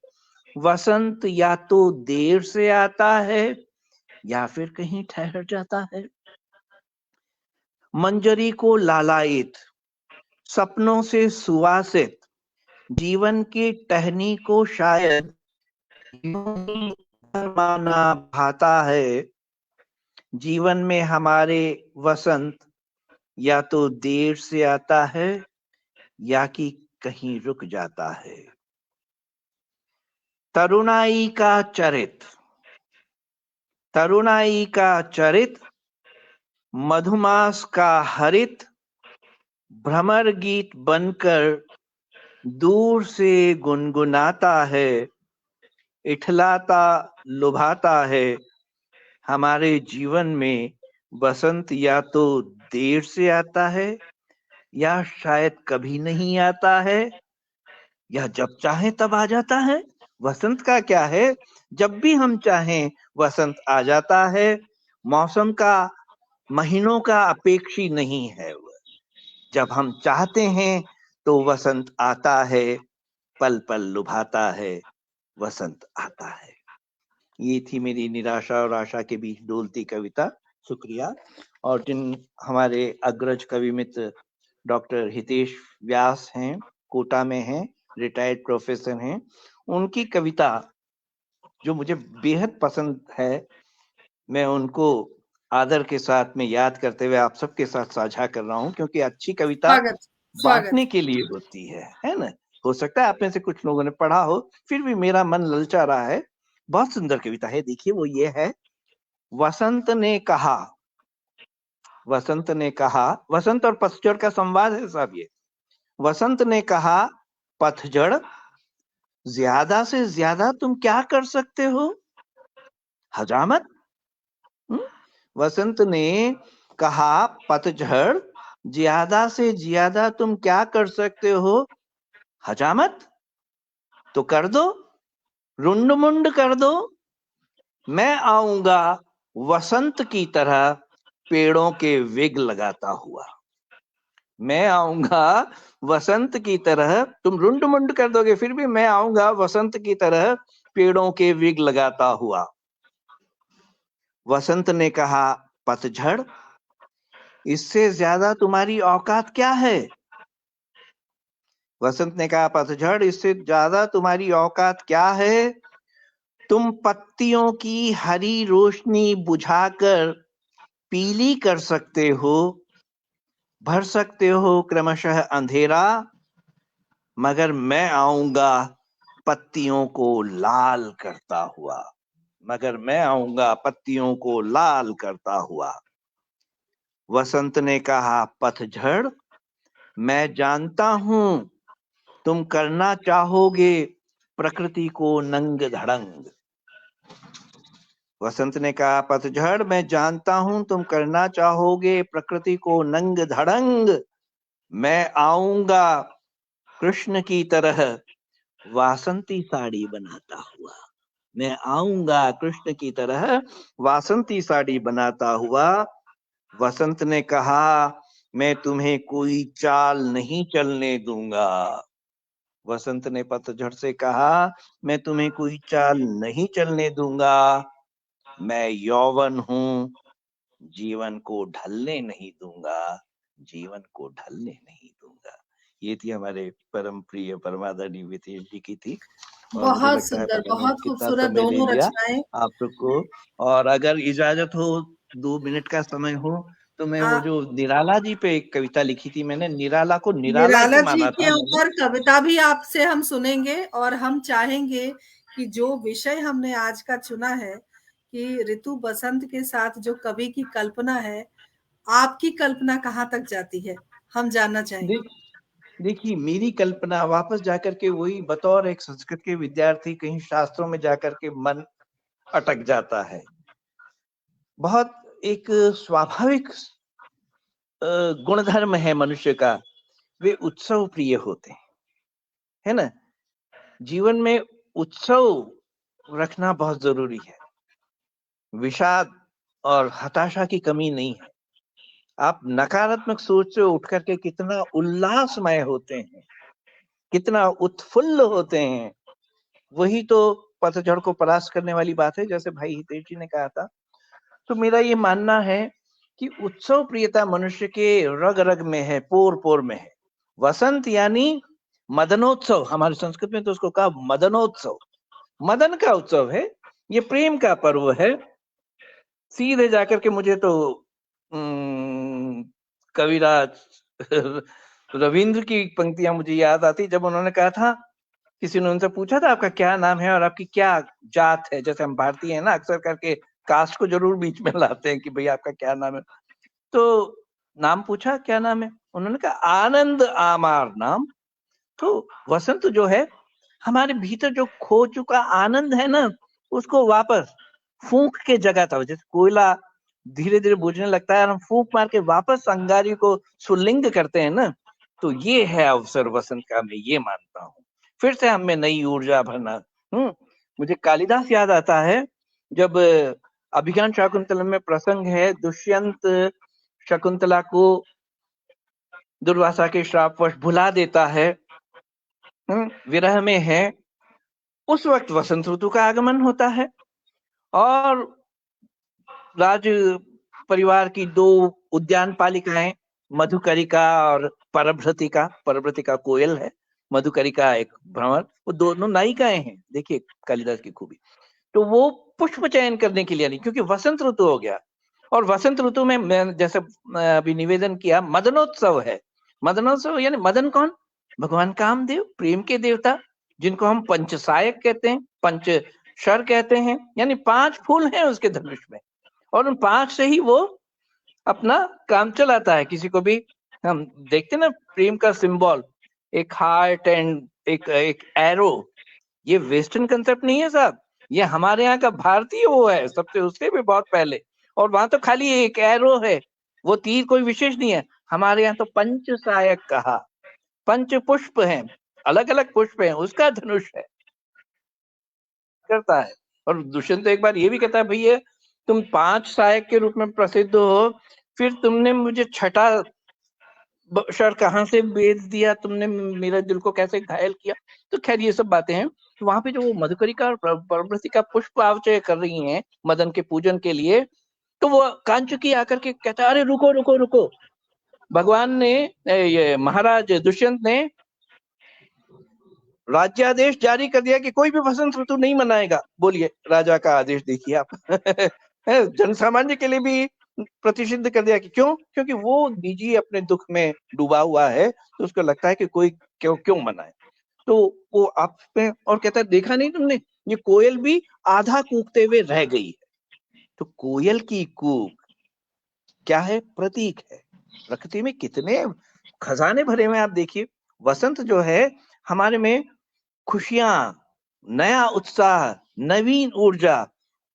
वसंत या तो देर से आता है या फिर कहीं ठहर जाता है। मंजरी को लालायित, सपनों से सुवासित जीवन की टहनी को शायद माना भाता है। जीवन में हमारे वसंत या तो देर से आता है या कि कहीं रुक जाता है। तरुणाई का चरित, तरुणाई का चरित मधुमास का हरित भ्रमर गीत बनकर दूर से गुनगुनाता है, इठलाता लुभाता है। हमारे जीवन में बसंत या तो देर से आता है या शायद कभी नहीं आता है, या जब चाहे तब आ जाता है। वसंत का क्या है, जब भी हम चाहें वसंत आ जाता है। मौसम का, महीनों का अपेक्षी नहीं है। जब हम चाहते हैं तो वसंत आता है, पल पल लुभाता है, वसंत आता है। ये थी मेरी निराशा और आशा के बीच डोलती कविता। शुक्रिया। और जिन हमारे अग्रज कवि मित्र डॉक्टर हितेश व्यास हैं, कोटा में हैं, रिटायर्ड प्रोफेसर हैं, उनकी कविता जो मुझे बेहद पसंद है, मैं उनको आदर के साथ में याद करते हुए आप सबके साथ साझा कर रहा हूं, क्योंकि अच्छी कविता स्वागत स्वागत बांटने के लिए होती है ना। हो सकता है आप में से कुछ लोगों ने पढ़ा हो, फिर भी मेरा मन ललचा रहा है। बहुत सुंदर कविता है। देखिए वो ये है, वसंत ने कहा, वसंत ने कहा, वसंत और पतझड़ का संवाद है साहब ये। वसंत ने कहा, पतझड़ ज्यादा से ज्यादा तुम क्या कर सकते हो, हजामत। वसंत ने कहा, पतझड़ ज्यादा से ज्यादा तुम क्या कर सकते हो, हजामत। तो कर दो, रुंड मुंड कर दो, मैं आऊंगा वसंत की तरह पेड़ों के विग लगाता हुआ। मैं आऊंगा वसंत की तरह, तुम रुंड मुंड कर दोगे फिर भी मैं आऊंगा वसंत की तरह पेड़ों के विग लगाता हुआ। वसंत ने कहा, पतझड़ इससे ज्यादा तुम्हारी औकात क्या है। वसंत ने कहा, पतझड़ इससे ज्यादा तुम्हारी औकात क्या है। तुम पत्तियों की हरी रोशनी बुझाकर पीली कर सकते हो, भर सकते हो क्रमशः अंधेरा, मगर मैं आऊंगा पत्तियों को लाल करता हुआ, मगर मैं आऊंगा पत्तियों को लाल करता हुआ। वसंत ने कहा, पतझड़ मैं जानता हूं तुम करना चाहोगे प्रकृति को नंग धड़ंग। वसंत ने कहा, पतझड़ मैं जानता हूं तुम करना चाहोगे प्रकृति को नंग धड़ंग, मैं आऊंगा कृष्ण की तरह वासंती साड़ी बनाता हुआ। मैं आऊंगा कृष्ण की तरह वासंती साड़ी बनाता हुआ। वसंत ने कहा, मैं तुम्हें कोई चाल नहीं चलने दूंगा। वसंत ने पतझड़ से कहा, मैं तुम्हें कोई चाल नहीं चलने दूंगा, मैं यौवन हूं, जीवन को ढलने नहीं दूंगा, जीवन को ढलने नहीं दूंगा। ये थी हमारे परम प्रिय परमादरणीय मितेश जी की थी। और मुझे बहुत लगता है सुंदर, मैंने बहुत कितना खूबसूरत समय ले दोनों लिया रचनाएं। आप सबको। और अगर इजाजत हो, 2 मिनट का समय हो, तो मैं वो जो निराला जी पे एक कविता लिखी थी मैंने, निराला को निराला निराला ही जी माना के था मैंने। ऊपर कविता भी आपसे हम सुनेंगे, और हम चाहेंगे कि जो विषय हमने आज का चुना है कि ऋतु बसंत के साथ जो कवि की कल्पना है, आपकी कल्पना कहाँ तक जाती है, हम जानना चाहेंगे। देखिए मेरी कल्पना वापस जाकर के वही, बतौर एक संस्कृत के विद्यार्थी कहीं शास्त्रों में जाकर के मन अटक जाता है। बहुत एक स्वाभाविक गुणधर्म है मनुष्य का, वे उत्सव प्रिय होते हैं, है ना। जीवन में उत्सव रखना बहुत जरूरी है। विषाद और हताशा की कमी नहीं है। आप नकारात्मक सोच से उठ करके कितना उल्लासमय होते हैं, कितना उत्फुल्ल होते हैं, वही तो पतझड़ को परास्त करने वाली बात है, जैसे भाई हितेश जी ने कहा था। तो मेरा ये मानना है कि उत्सव प्रियता मनुष्य के रग रग में है, पोर पोर में है। वसंत यानी मदनोत्सव, हमारी संस्कृत में तो उसको कहा मदनोत्सव। मदन का उत्सव है, ये प्रेम का पर्व है। सीधे जाकर के मुझे तो कविराज रविंद्र की पंक्तियां मुझे याद आती, जब उन्होंने कहा था, किसी ने उनसे पूछा था आपका क्या नाम है और आपकी क्या जात है। जैसे हम भारतीय हैं ना, अक्सर करके कास्ट को जरूर बीच में लाते हैं कि भैया आपका क्या नाम है। तो नाम पूछा, क्या नाम है, उन्होंने कहा आनंद आमार नाम। तो वसंत जो है, हमारे भीतर जो खो चुका आनंद है ना, उसको वापस फूंक के जगाता हो। जैसे कोयला धीरे धीरे बुझने लगता है और हम फूंक मार के वापस अंगारी को सुलिंग करते हैं ना, तो ये है अवसर वसंत का, मैं ये मानता हूँ। फिर से हमें नई ऊर्जा भरना। मुझे कालिदास याद आता है, जब अभिज्ञान शाकुंतलम में प्रसंग है, दुष्यंत शकुंतला को दुर्वासा के श्रापवश भुला देता है, विरह में है। उस वक्त वसंत ऋतु का आगमन होता है और राज परिवार की 2 उद्यान पालिकाएं, मधुकरिका और परभृतिका। परभृतिका कोयल है, मधुकरिका एक भ्रमर, वो दोनों नायिकाएं हैं। देखिए कालिदास की खूबी। तो वो पुष्प चयन करने के लिए नहीं, क्योंकि वसंत ऋतु हो गया और वसंत ऋतु में मैं जैसे अभी निवेदन किया, मदनोत्सव है। मदनोत्सव यानी मदन कौन? भगवान कामदेव, प्रेम के देवता, जिनको हम पंचसायक कहते हैं, पंचशर कहते हैं, यानी 5 फूल हैं उसके धनुष में और उन 5 से ही वो अपना काम चलाता है। किसी को भी हम देखते ना, प्रेम का सिंबल एक हार्ट एंड एक एरो, ये वेस्टर्न कंसेप्ट नहीं है साहब, ये हमारे यहाँ का भारतीय वो है, सबसे उससे भी बहुत पहले। और वहां तो खाली एक एरो है, वो तीर कोई विशेष नहीं है। हमारे यहाँ तो पंचसायक कहा, 5 पुष्प हैं, अलग अलग पुष्प हैं, उसका धनुष है, करता है। और दुष्यंत तो एक बार ये भी कहता है, भैया तुम 5 सहायक के रूप में प्रसिद्ध हो, फिर तुमने मुझे छठा शर कहाँ से बेच दिया, तुमने मेरे दिल को कैसे घायल किया। तो खैर ये सब बातें हैं। तो वहां पे जो मधुकरिका और परभृतिका पुष्प आवचय कर रही हैं मदन के पूजन के लिए, तो वो कांचुकी आकर के कहता है, अरे रुको रुको रुको, भगवान ने, ये महाराज दुष्यंत ने राज्यादेश जारी कर दिया कि कोई भी वसंत ऋतु नहीं मनाएगा। बोलिए, राजा का आदेश देखिए आप। जन सामान्य के लिए भी प्रतिषिद्ध कर दिया कि क्यों? क्योंकि वो निजी अपने दुख में डूबा हुआ है, तो उसको लगता है कि कोई क्यों मनाए। तो वो आप पे और कहता है, देखा नहीं तुमने, ये कोयल भी आधा कूकते हुए रह गई है। तो कोयल की कूक क्या है? प्रतीक है। प्रकृति में कितने खजाने भरे हुए, आप देखिए। वसंत जो है हमारे में खुशियां, नया उत्साह, नवीन ऊर्जा,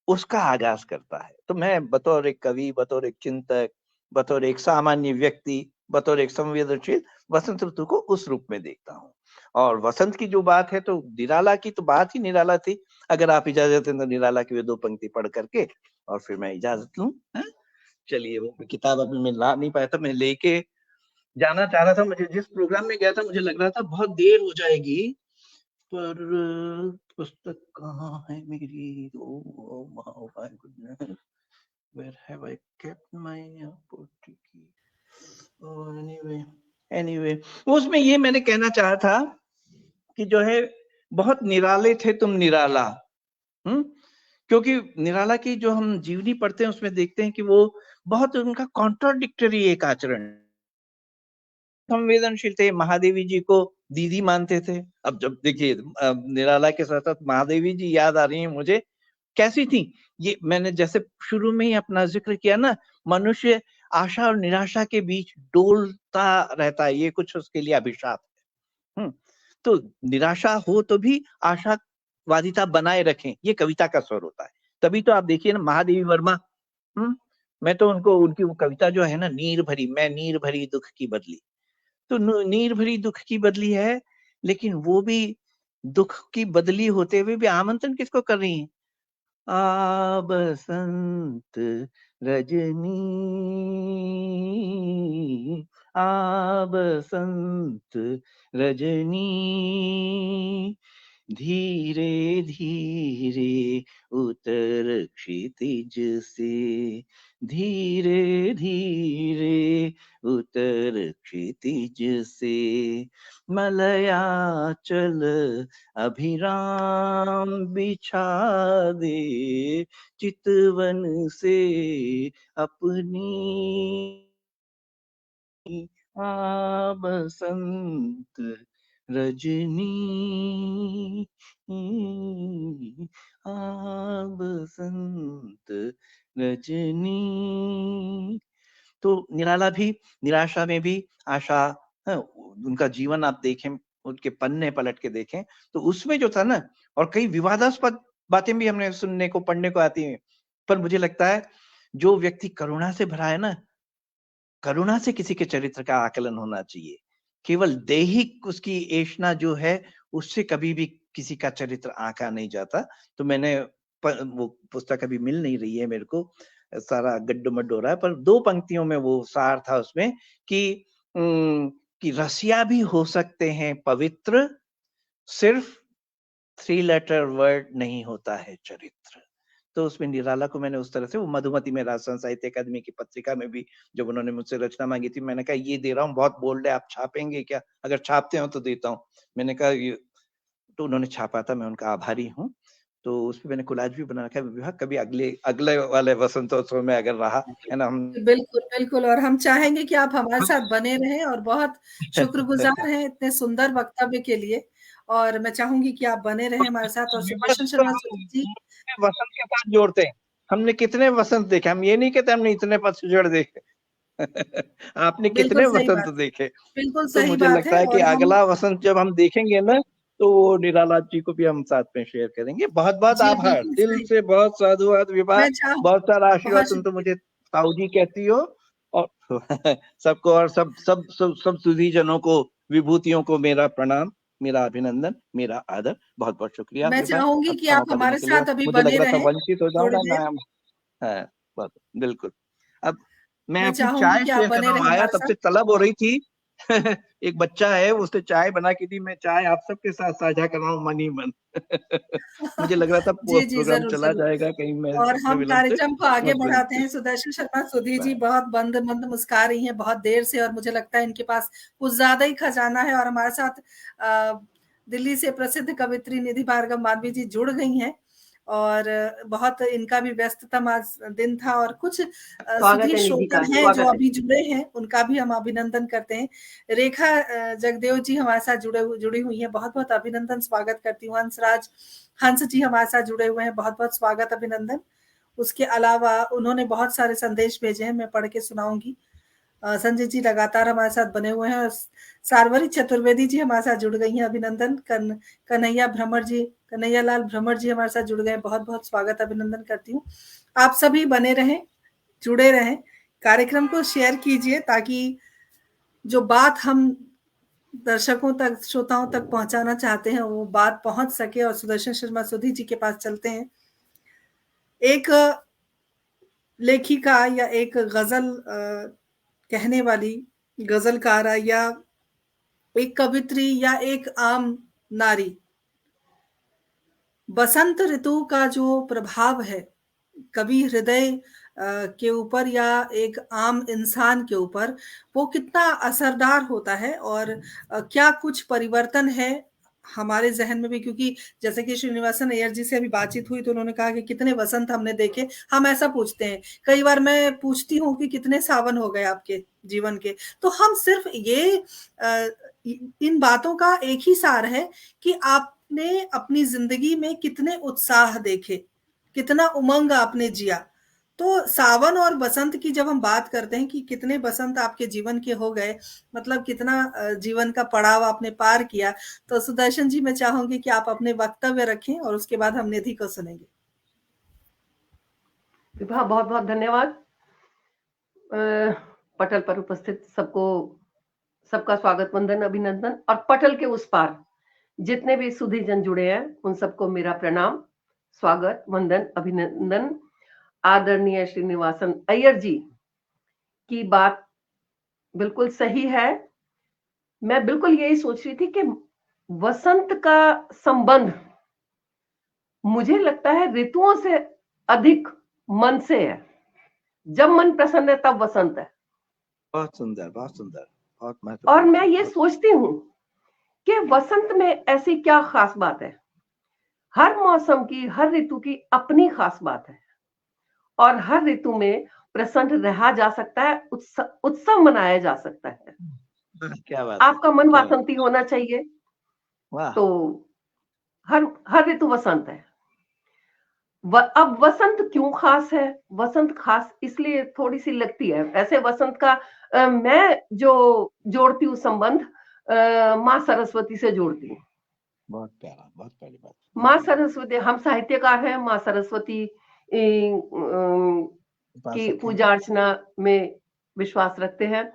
उसका आगाज करता है। तो मैं बतौर एक कवि, बतौर एक चिंतक, बतौर एक सामान्य व्यक्ति, बतौर एक संवेदनशील, वसंत ऋतु को उस रूप में देखता हूँ। और वसंत की जो बात है, तो निराला की तो बात ही निराला थी। अगर आप इजाजत दें तो निराला की वे 2 पंक्ति पढ़ करके और फिर मैं इजाजत लूं। चलिए, वो किताब अभी मैं ला नहीं पाया था, मैं लेके जाना चाह रहा था। मुझे जिस प्रोग्राम में गया था, मुझे लग रहा था बहुत देर हो जाएगी, पर पुस्तक कहाँ है मेरी? Oh my goodness, where have I kept my पोथी की? एनीवे उसमें ये मैंने कहना चाहा था कि जो है, बहुत निराले थे तुम निराला। क्योंकि निराला की जो हम जीवनी पढ़ते हैं उसमें देखते हैं कि वो बहुत उनका कॉन्ट्राडिक्टरी एक आचरण, संवेदनशील थे, महादेवी जी को दीदी मानते थे। अब जब देखिए निराला के साथ साथ महादेवी जी याद आ रही हैं मुझे, कैसी थी ये? मैंने जैसे शुरू में ही अपना जिक्र किया ना, मनुष्य आशा और निराशा के बीच डोलता रहता है, ये कुछ उसके लिए अभिशाप है। तो निराशा हो तो भी आशावादिता बनाए रखें, ये कविता का स्वर होता है। तभी तो आप देखिए ना, महादेवी वर्मा, मैं तो उनकी वो कविता जो है ना, नीर भरी, मैं नीर भरी दुख की बदली, तो नीर भरी दुख की बदली है, लेकिन वो भी दुख की बदली होते हुए भी आमंत्रण किसको कर रही है? आ बसंत रजनी, आ बसंत रजनी, धीरे धीरे उतर क्षितिज से, धीरे धीरे उतर क्षितिज से, मलयाचल अभिराम बिछा दे, चितवन से अपनी, आ बसंत रजनी, आ बसंत रजनी। तो निराला भी निराशा में भी आशा, उनका जीवन आप देखें, उनके पन्ने पलट के देखें, तो उसमें जो था ना, और कई विवादास्पद बातें भी हमने सुनने को, पढ़ने को आती हैं, पर मुझे लगता है जो व्यक्ति करुणा से भरा है ना, करुणा से किसी के चरित्र का आकलन होना चाहिए। केवल दैहिक उसकी एषणा जो है, उससे कभी भी किसी का चरित्र आंका नहीं जाता। तो मैंने वो पुस्तक अभी मिल नहीं रही है मेरे को, सारा गड्डो-मड्डो हो रहा है, पर 2 पंक्तियों में वो सार था उसमें कि कि रसिया भी हो सकते हैं पवित्र, सिर्फ 3 लेटर वर्ड नहीं होता है चरित्र। तो उसमें निराला को मैंने उस तरह से, वो मधुमती में राजस्थान साहित्य अकादमी की पत्रिका में भी जब उन्होंने मुझसे रचना मांगी थी, मैंने कहा ये दे रहा हूँ, बहुत बोल्ड है, आप छापेंगे क्या? अगर छापते हो तो देता हूँ। मैंने कहा ये, तो उन्होंने छापा था, मैं उनका आभारी हूँ। तो उसपे मैंने कोलाज भी बना रखा है। विवाह कभी अगले वाले वसंतोत्सव में अगर रहा है ना, हम बिल्कुल, बिल्कुल, और हम चाहेंगे कि आप हमारे साथ बने रहें, और बहुत शुक्रगुज़ार हैं इतने सुंदर वक्तव्य के लिए, और मैं चाहूँगी कि आप बने रहें हमारे साथ। और सुदर्शन विवश तो शर्मा हम जी, वसंत के साथ जोड़ते हैं। हमने कितने वसंत देखे, हम ये नहीं कहते हमने इतने पतझड़ देखे। आपने बिल्कुल कितने सही वसंत बात, देखे? बिल्कुल तो सही मुझे बात लगता है। है कि और हम, अगला वसंत जब हम देखेंगे ना, तो वो निराला जी को भी हम साथ में शेयर करेंगे। बहुत बहुत जी, आभार, बिल्कुल दिल सही। से बहुत साधुवाद विभा, मैं चाहूँ बहुत सारा आशीर्वाद। बहुत तुम तो शुक्रिया। मुझे ताऊ जी कहती हो, और सबको, और सब सुधी जनों को, विभूतियों को मेरा प्रणाम, मेरा अभिनंदन, मेरा आदर। बहुत बहुत शुक्रिया मैं विभा, चाहूँगी कि अच्छा आप मौका देने हमारे के लिए। साथ अभी मुझे लग बने रहा था रहें वंचित हो थोड़ी जाऊंगा देर। मैं। हाँ, बहुत बिल्कुल। अब मैं मैं अपनी चाहूँगी चाय कि आप शेयर कर बने रहा हूँ, रहें आया हमारे तब साथ। से तलब हो रही थी। एक बच्चा है, उसने चाय बना के दी, मैं चाय आप सबके साथ साझा कर रहा हूँ मन ही मन। मुझे लग रहा था जी, जी, प्रोग्राम ज़रूर, चला ज़रूर। जाएगा कहीं, मैं और इतने हम विलंब से। कार्यक्रम को आगे बहुत बढ़ाते बिल्कुल। हैं। सुदर्शन शर्मा सुधी जी बहुत मंद मंद मुस्कुरा रही हैं बहुत देर से, और मुझे लगता है इनके पास कुछ ज्यादा ही खजाना है। और हमारे साथ दिल्ली से प्रसिद्ध कवित्री निधि भार्गव मालवीय जी जुड़ गई हैं, और बहुत इनका भी व्यस्ततम आज दिन था। और कुछ स्वागत सुधीर है निधि का, श्रोता हैं जो स्वागत है। अभी जुड़े हैं, उनका भी हम अभिनंदन करते हैं। रेखा जगदेव जी हमारे साथ जुड़ी हुई हैं, बहुत बहुत अभिनंदन, स्वागत करती हूँ। हंस जी हमारे साथ जुड़े हुए हैं, बहुत बहुत स्वागत, अभिनंदन। उसके अलावा उन्होंने बहुत सारे संदेश भेजे हैं, मैं पढ़ के सुनाऊंगी। संजय जी लगातार हमारे साथ बने हुए हैं, और सार्वरी चतुर्वेदी जी हमारे साथ जुड़ गई हैं, अभिनंदन। कन्हैया लाल भ्रमर जी हमारे साथ जुड़ गए, बहुत बहुत स्वागत, अभिनंदन करती हूँ। आप सभी बने रहें, जुड़े रहें, कार्यक्रम को शेयर कीजिए, ताकि जो बात हम दर्शकों तक, श्रोताओं तक पहुंचाना चाहते हैं, वो बात पहुंच सके। और सुदर्शन शर्मा सुधी जी के पास चलते हैं। एक लेखिका या एक गजल कहने वाली गजलकारा, या एक कवित्री, या एक आम नारी, बसंत ऋतु का जो प्रभाव है कवि हृदय के ऊपर, या एक आम इंसान के ऊपर, वो कितना असरदार होता है। और क्या कुछ परिवर्तन है हमारे जहन में भी। क्योंकि जैसे कि श्रीनिवासन अय्यर जी से अभी बातचीत हुई, तो उन्होंने कहा कि कितने वसंत हमने देखे। हम ऐसा पूछते हैं, कई बार मैं पूछती हूँ कि कितने सावन हो गए आपके जीवन के। तो हम सिर्फ ये इन बातों का एक ही सार है कि आपने अपनी जिंदगी में कितने उत्साह देखे, कितना उमंग आपने जिया। तो सावन और बसंत की जब हम बात करते हैं कि कितने बसंत आपके जीवन के हो गए, मतलब कितना जीवन का पड़ाव आपने पार किया। तो सुदर्शन जी, मैं चाहूंगी कि आप अपने वक्तव्य रखें, और उसके बाद हम निधि को सुनेंगे। विभा, बहुत बहुत धन्यवाद। पटल पर उपस्थित सबको, सबका स्वागत, वंदन, अभिनंदन। और पटल के उस पार जितने भी सुधी जन जुड़े हैं, उन सबको मेरा प्रणाम, स्वागत, वंदन, अभिनंदन। आदरणीय श्रीनिवासन अय्यर जी की बात बिल्कुल सही है। मैं बिल्कुल यही सोच रही थी कि वसंत का संबंध मुझे लगता है ऋतुओं से अधिक मन से है। जब मन प्रसन्न है तब वसंत है। बहुत सुंदर, बहुत सुंदर, बहुत और महत्वपूर्ण। मैं ये सोचती हूँ कि वसंत में ऐसी क्या खास बात है। हर मौसम की, हर ऋतु की अपनी खास बात है, और हर ऋतु में प्रसन्न रहा जा सकता है, उत्सव मनाया जा सकता है। क्या बात है, आपका मन क्या बात। वासंती होना चाहिए। वाह। तो हर ऋतु वसंत है। अब वसंत क्यों खास है? वसंत खास इसलिए थोड़ी सी लगती है। वैसे वसंत का मैं जो जोड़ती हूँ संबंध, माँ सरस्वती से जोड़ती हूँ। बहुत प्यारा, बहुत प्यारी बात। माँ सरस्वती, हम साहित्यकार हैं, माँ सरस्वती की पूजा अर्चना में विश्वास रखते हैं।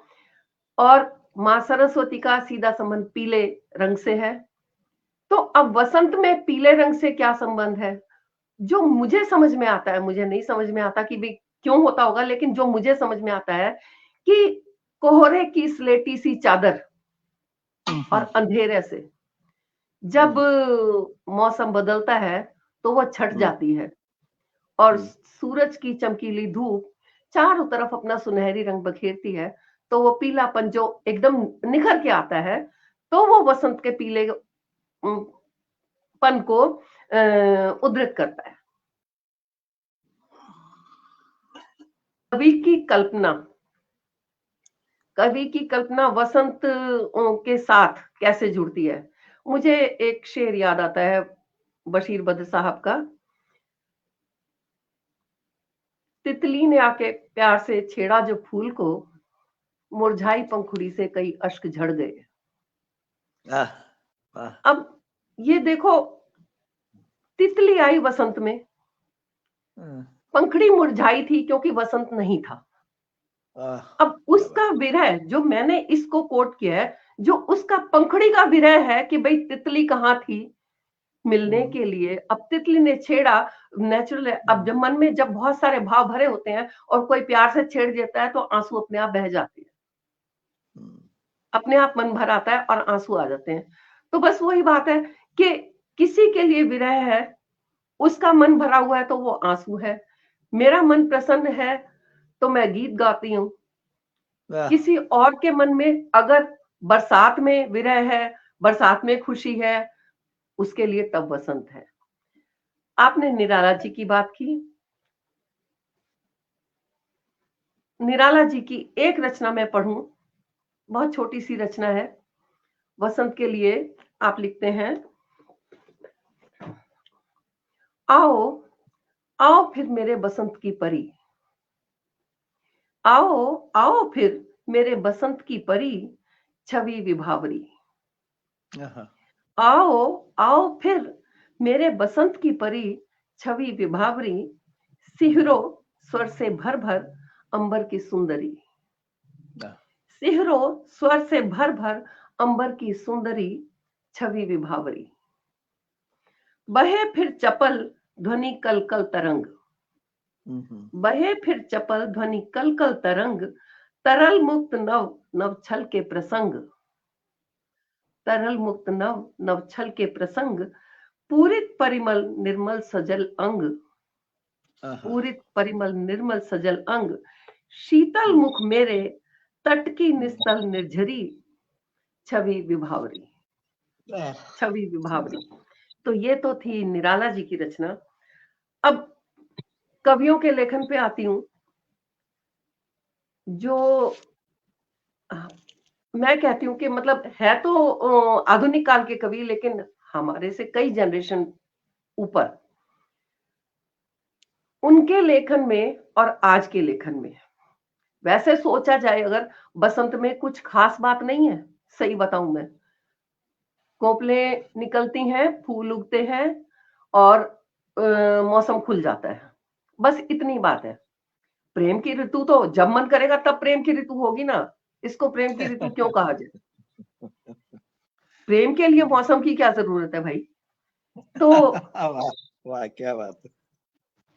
और माँ सरस्वती का सीधा संबंध पीले रंग से है। तो अब वसंत में पीले रंग से क्या संबंध है? जो मुझे समझ में आता है, मुझे नहीं समझ में आता कि भी क्यों होता होगा, लेकिन जो मुझे समझ में आता है कि कोहरे की स्लेटी सी चादर और अंधेरे से जब मौसम बदलता है तो वो छट जाती है और सूरज की चमकीली धूप चारों तरफ अपना सुनहरी रंग बखेरती है, तो वो पीलापन जो एकदम निखर के आता है, तो वो वसंत के पीले पन को उद्धृत करता है। कवि की कल्पना वसंत के साथ कैसे जुड़ती है? मुझे एक शेर याद आता है बशीर बद्र साहब का। तितली ने आके प्यार से छेड़ा जो फूल को, मुरझाई पंखुड़ी से कई अश्क झड़ गए। अब ये देखो, तितली आई वसंत में, पंखुड़ी मुरझाई थी क्योंकि वसंत नहीं था। अब उसका विरह, जो मैंने इसको कोट किया है, जो उसका पंखुड़ी का विरह है कि भाई तितली कहाँ थी मिलने के लिए। अब तितली ने छेड़ा, नेचुरल है। अब जब मन में जब बहुत सारे भाव भरे होते हैं और कोई प्यार से छेड़ देता है तो आंसू अपने आप बह जाते हैं, अपने आप मन भर आता है और आंसू आ जाते हैं। तो बस वही बात है कि किसी के लिए विरह है, उसका मन भरा हुआ है तो वो आंसू है। मेरा मन प्रसन्न है तो मैं गीत गाती हूँ। किसी और के मन में अगर बरसात में विरह है, बरसात में खुशी है, उसके लिए तब वसंत है। आपने निराला जी की बात की। निराला जी की एक रचना मैं पढ़ूं, बहुत छोटी सी रचना है वसंत के लिए। आप लिखते हैं, आओ आओ फिर मेरे बसंत की परी, आओ आओ फिर मेरे बसंत की परी, छवि विभावरी। आओ आओ फिर मेरे बसंत की परी, छवि विभावरी, सिहरो स्वर से भर भर अंबर की सुंदरी, सिहरो स्वर से भर भर अंबर की सुंदरी, छवि विभावरी। बहे फिर चपल ध्वनि कल कल तरंग, बहे फिर चपल ध्वनि कल कल तरंग, तरल मुक्त नव नव छल के प्रसंग, तरल मुक्त नव नव छल के प्रसंग, पूरित परिमल निर्मल सजल अंग, पूरित परिमल निर्मल सजल अंग, शीतल मुख मेरे तट की निस्तल निर्झरी, छवि विभावरी, छवि विभावरी। तो ये तो थी निराला जी की रचना। अब कवियों के लेखन पे आती हूं, जो मैं कहती हूं कि मतलब है तो आधुनिक काल के कवि, लेकिन हमारे से कई जनरेशन ऊपर, उनके लेखन में और आज के लेखन में वैसे सोचा जाए अगर, बसंत में कुछ खास बात नहीं है। सही बताऊं मैं, कोपलें निकलती हैं, फूल उगते हैं और मौसम खुल जाता है, बस इतनी बात है। प्रेम की ऋतु तो जब मन करेगा तब प्रेम की ऋतु होगी ना, इसको प्रेम की ऋतु क्यों कहा जाए? प्रेम के लिए मौसम की क्या जरूरत है भाई? तो वाह क्या बात है।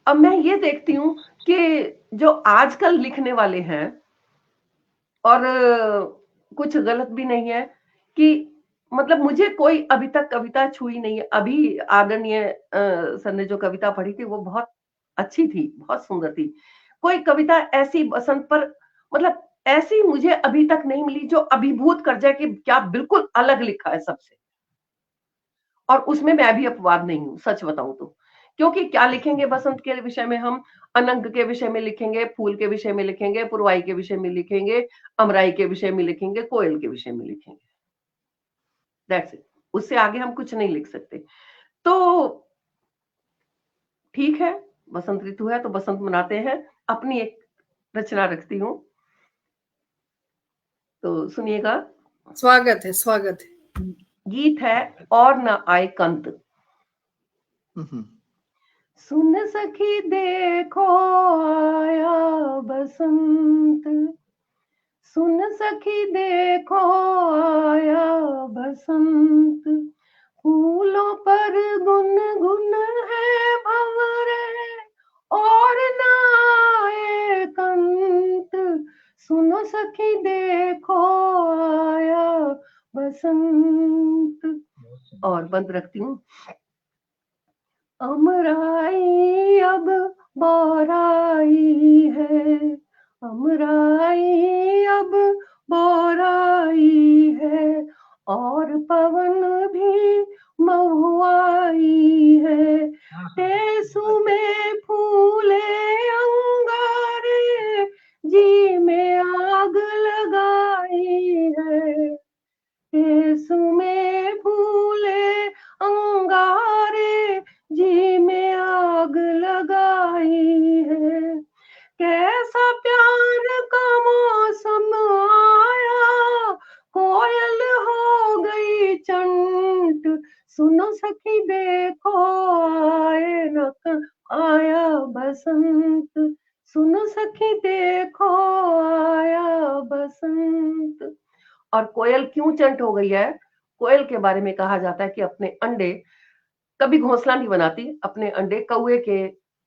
अब मैं ये देखती हूँ कि जो आजकल लिखने वाले हैं, और कुछ गलत भी नहीं है कि मतलब मुझे कोई अभी तक कविता छुई नहीं है। अभी आदरणीय सर ने जो कविता पढ़ी थी वो बहुत अच्छी थी, बहुत सुंदर थी। कोई कविता ऐसी बसंत पर मतलब ऐसी मुझे अभी तक नहीं मिली जो अभिभूत कर जाए कि क्या बिल्कुल अलग लिखा है सबसे। और उसमें मैं भी अपवाद नहीं हूं, सच बताऊं तो। क्योंकि क्या लिखेंगे बसंत के विषय में हम? अनंग के विषय में लिखेंगे, फूल के विषय में लिखेंगे, पुरवाई के विषय में लिखेंगे, अमराई के विषय में लिखेंगे, कोयल के विषय में लिखेंगे। That's it. उससे आगे हम कुछ नहीं लिख सकते। तो ठीक है, बसंत ऋतु है तो बसंत मनाते हैं। अपनी एक रचना रखती हूँ, तो सुनिएगा। स्वागत है, स्वागत है। गीत है और न आए कंत। सुन सखी देखो आया बसंत, सुन सखी देखो आया बसंत, फूलों पर गुनगुन है भंवरे और न आए कंत, सुनो सखी देखो आया बसंत। और बंद रखती हूँ। अमराई अब बोराई है, अमराई अब बोराई है, और पवन भी महुआई है। टेसु में फूले अंगारे, जी में आग लगाई है। टेसु में फूले अंगारे, जी में आग लगाई है। कैसा प्यार का मौसम आया, कोयल हो गई चंट। सुनो सखी देखो आए न आया बसंत। सुनो सखी देखो आया बसंत। और कोयल क्यों चंट हो गई है? कोयल के बारे में कहा जाता है कि अपने अंडे कभी घोंसला नहीं बनाती, अपने अंडे कौए के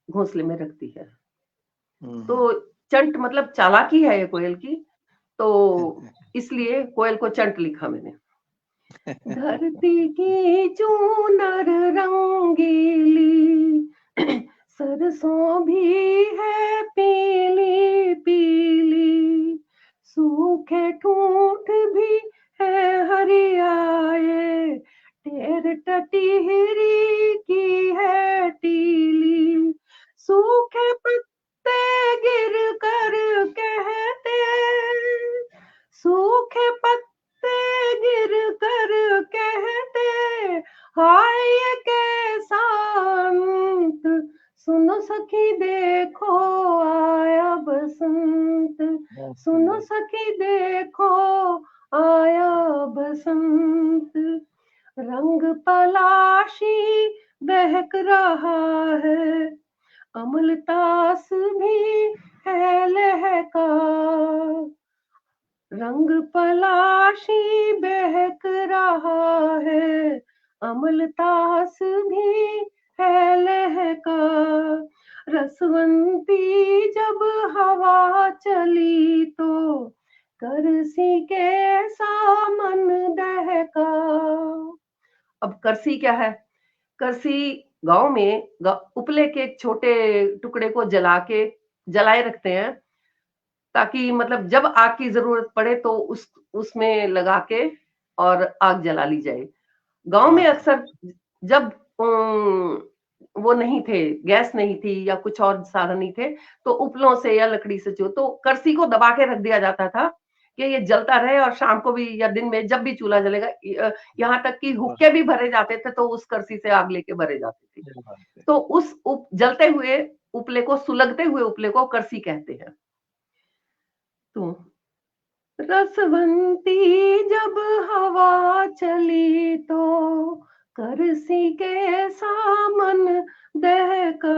घोंसले में रखती है। तो चंट मतलब चालाकी है ये कोयल की, तो इसलिए कोयल को चंट लिखा मैंने। धरती की चूनर रंगीली, सरसों भी है पीली पीली, सूखे ठूंठ भी है हरियाए, टेर टटीहरी की है टीली। सूखे पत्ते गिर कर कहते, सूखे पत्ते गिर कर कहते, हाय ये कैसा अंत। सुनो सखी देखो आया बसंत। सुनो सखी देखो आया बसंत। रंग पलाशी बहक रहा है, अमलतास भी है लहका। रंग पलाशी बहक रहा है, अमलतास भी है लहका। रसवंती जब हवा चली तो, करसी कैसा मन दहका। अब करसी क्या है? करसी गांव में उपले के एक छोटे टुकड़े को जलाए रखते हैं, ताकि मतलब जब आग की जरूरत पड़े तो उसमें लगा के और आग जला ली जाए। गांव में अक्सर जब वो नहीं थे, गैस नहीं थी या कुछ और साधन नहीं थे, तो उपलों से या लकड़ी से जो तो करसी को दबा के रख दिया जाता था कि ये जलता रहे, और शाम को भी या दिन में जब भी चूल्हा जलेगा, यहाँ तक कि हुक्के भी भरे जाते थे तो उस करसी से आग लेके भरे जाते थे। तो उस जलते हुए उपले को, सुलगते हुए उपले को करसी कहते हैं। तो रसवंती जब हवा चली तो, करसी के सामन दहका।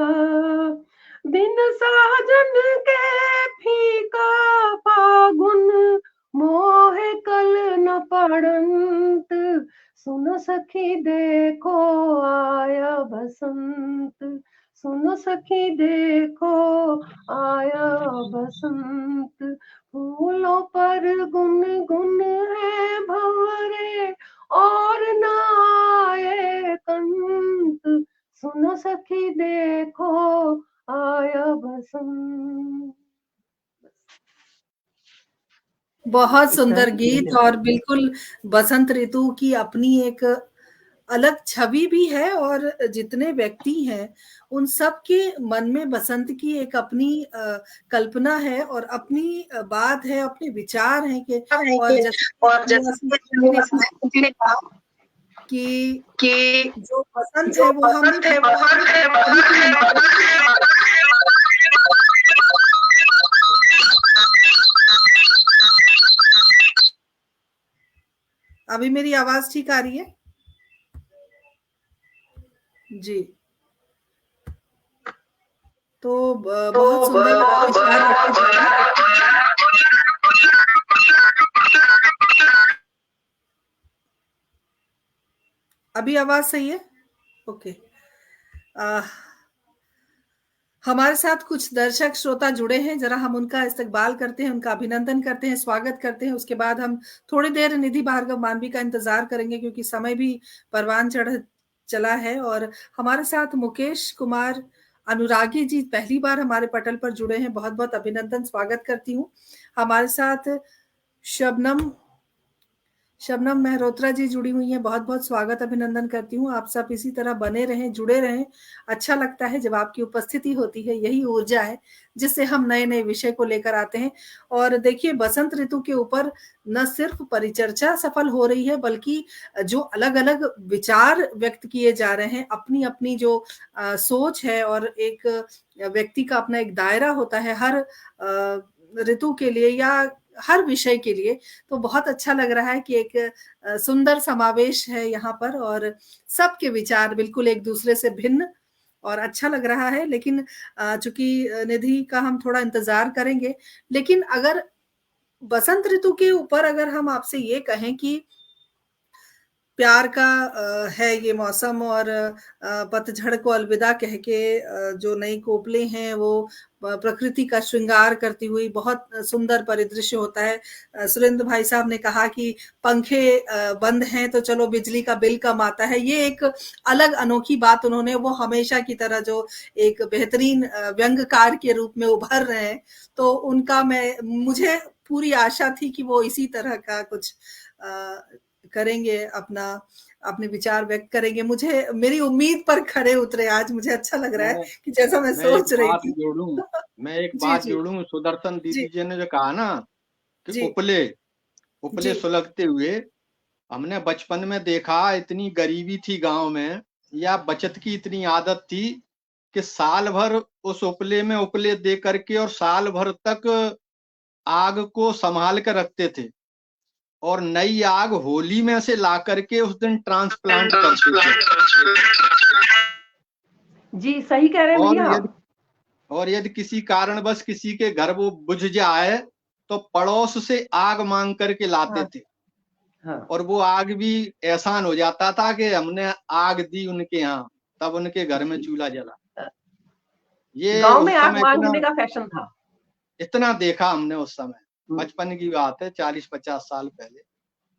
बिन साजन के फीका फागुन, मोहे कल न पड़ंत। सुनो सखी देखो आया बसंत। सुनो सखी देखो आया बसंत। फूलों पर गुन गुन है भंवरे, और न आए कंत। सुनो सखी देखो आया बसंत। बहुत सुंदर गीत, और बिल्कुल बसंत ऋतु की अपनी एक अलग छवि भी है, और जितने व्यक्ति हैं उन सब के मन में बसंत की एक अपनी कल्पना है, और अपनी बात है, अपने विचार हैं कि और जैसे कि जो बसंत है वो हम अभी मेरी आवाज ठीक आ रही है जी? तो बहुत सुंदर अभी आवाज सही है? ओके। हमारे साथ कुछ दर्शक श्रोता जुड़े हैं, जरा हम उनका इस्तकबाल करते हैं, उनका अभिनंदन करते हैं, स्वागत करते हैं। उसके बाद हम थोड़ी देर निधि भार्गव मानवी का इंतजार करेंगे क्योंकि समय भी परवान चला है। और हमारे साथ मुकेश कुमार अनुरागी जी पहली बार हमारे पटल पर जुड़े हैं, बहुत बहुत अभिनंदन, स्वागत करती हूँ। हमारे साथ शबनम मेहरोत्रा जी जुड़ी हुई हैं, बहुत बहुत स्वागत अभिनंदन करती हूँ। आप सब इसी तरह बने रहें, जुड़े रहें। अच्छा लगता है जब आपकी उपस्थिति होती है, यही ऊर्जा है जिससे हम नए नए विषय को लेकर आते हैं। और देखिए, बसंत ऋतु के ऊपर न सिर्फ परिचर्चा सफल हो रही है, बल्कि जो अलग अलग विचार व्यक्त किए जा रहे हैं, अपनी अपनी जो सोच है, और एक व्यक्ति का अपना एक दायरा होता है हर ऋतु के लिए या हर विषय के लिए। तो बहुत अच्छा लग रहा है कि एक सुंदर समावेश है यहाँ पर, और सबके विचार बिल्कुल एक दूसरे से भिन्न, और अच्छा लग रहा है। लेकिन चूंकि निधि का हम थोड़ा इंतजार करेंगे, लेकिन अगर बसंत ऋतु के ऊपर अगर हम आपसे ये कहें कि प्यार का है ये मौसम, और पतझड़ को अलविदा कह के जो नई कोपलें हैं वो प्रकृति का श्रृंगार करती हुई, बहुत सुंदर परिदृश्य होता है। सुरेंद्र भाई साहब ने कहा कि पंखे बंद हैं तो चलो बिजली का बिल कम आता है, ये एक अलग अनोखी बात उन्होंने, वो हमेशा की तरह जो एक बेहतरीन व्यंग्यकार के रूप में उभर रहे हैं, तो उनका मुझे पूरी आशा थी कि वो इसी तरह का कुछ करेंगे, अपने विचार व्यक्त करेंगे। मुझे मेरी उम्मीद पर खरे उतरे आज, मुझे अच्छा लग रहा है कि जैसा मैं सोच रही थी। मैं एक जी, बात जी। जोड़ूं, सुदर्शन जी, दीदी जी ने जो कहा ना कि जी, उपले जी, सुलगते हुए, हमने बचपन में देखा, इतनी गरीबी थी गांव में, या बचत की इतनी आदत थी कि साल भर उस उपले में उपले दे करके और साल भर तक आग को संभाल कर रखते थे, और नई आग होली में से ला करके उस दिन ट्रांसप्लांट करते थे। जी सही कह रहे हैं भैया आप। और यदि किसी कारणवश किसी के घर वो बुझ जाए तो पड़ोस से आग मांग करके लाते हाँ, थे, हाँ। और वो आग भी एहसान हो जाता था कि हमने आग दी उनके यहाँ, तब उनके घर में जी। चूल्हा जला। ये गांव उस में आग समय मांगने का फैशन था। इतना देखा हमने उस समय, बचपन की बात है, 40-50 साल पहले।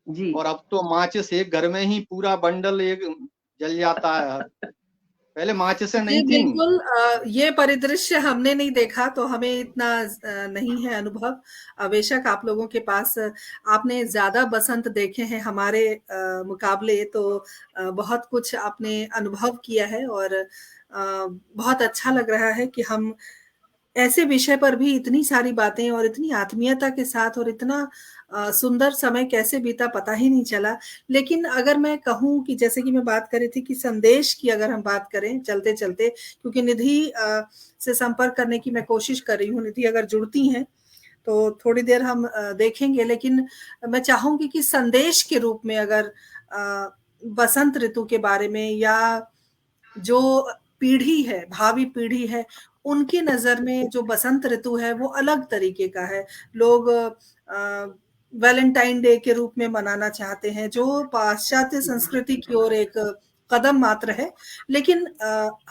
जी। और अब तो माचिस एक घर में ही पूरा बंडल एक जल जाता है। पहले माचिसें जी, नहीं थी। बिल्कुल। ये परिदृश्य हमने नहीं देखा तो हमें इतना नहीं है अनुभव। बेशक आप लोगों के पास आपने ज्यादा बसंत देखे हैं हमारे मुकाबले, तो बहुत कुछ आपने अनुभव किया है, और बहुत अच्छा लग रहा है कि हम ऐसे विषय पर भी इतनी सारी बातें और इतनी आत्मीयता के साथ, और इतना सुंदर समय कैसे बीता पता ही नहीं चला। लेकिन अगर मैं कहूँ कि जैसे कि मैं बात कर रही थी कि संदेश की अगर हम बात करें चलते चलते, क्योंकि निधि से संपर्क करने की मैं कोशिश कर रही हूँ, निधि अगर जुड़ती हैं तो थोड़ी देर हम देखेंगे। लेकिन मैं चाहूंगी कि संदेश के रूप में अगर बसंत ऋतु के बारे में, या जो पीढ़ी है, भावी पीढ़ी है, उनकी नजर में जो बसंत ऋतु है वो अलग तरीके का है। लोग वैलेंटाइन डे के रूप में मनाना चाहते हैं, जो पाश्चात्य संस्कृति की ओर एक कदम मात्र है। लेकिन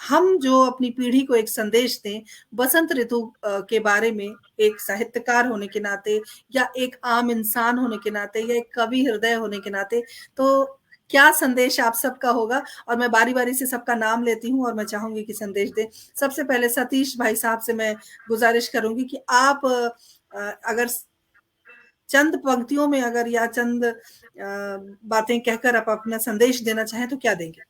हम जो अपनी पीढ़ी को एक संदेश दें बसंत ऋतु के बारे में, एक साहित्यकार होने के नाते, या एक आम इंसान होने के नाते, या एक कवि हृदय होने के नाते, तो क्या संदेश आप सबका होगा? और मैं बारी बारी से सबका नाम लेती हूँ और मैं चाहूंगी कि संदेश दें। सबसे पहले सतीश भाई साहब से मैं गुजारिश करूंगी कि आप अगर चंद पंक्तियों में अगर, या चंद बातें कहकर आप अपना संदेश देना चाहें तो क्या देंगे?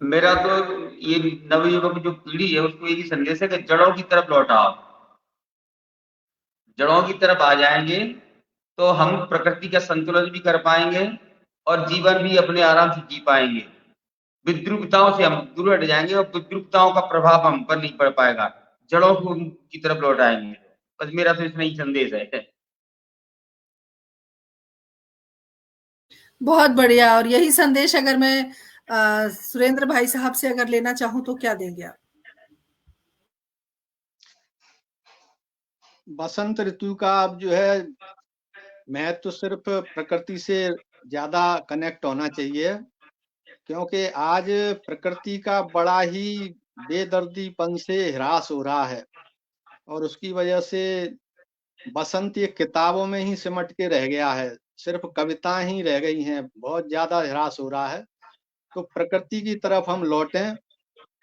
मेरा तो ये नवयुवक जो पीढ़ी है उसको एक ही संदेश है कि जड़ों की तरफ लौटाओ। जड़ों की तरफ आ जाएंगे तो हम प्रकृति का संतुलन भी कर पाएंगे और जीवन भी अपने आराम से जी पाएंगे। विद्रूपताओं से हम दूर हट जाएंगे और विद्रूपताओं का प्रभाव हम पर नहीं पड़ पाएगा। जड़ों की तरफ लौट आएंगे। बस मेरा तो इसमें ही संदेश है। बहुत बढ़िया। और यही संदेश अगर मैं सुरेंद्र भाई साहब से अगर लेना चाहूं तो क्या देंगे आप? बसंत ऋतु का अब जो है, मैं तो सिर्फ प्रकृति से ज्यादा कनेक्ट होना चाहिए, क्योंकि आज प्रकृति का बड़ा ही बेदर्दीपन से ह्रास हो रहा है और उसकी वजह से बसंत ये किताबों में ही सिमट के रह गया है, सिर्फ कविताएं ही रह गई हैं, बहुत ज्यादा ह्रास हो रहा है। तो प्रकृति की तरफ हम लौटें।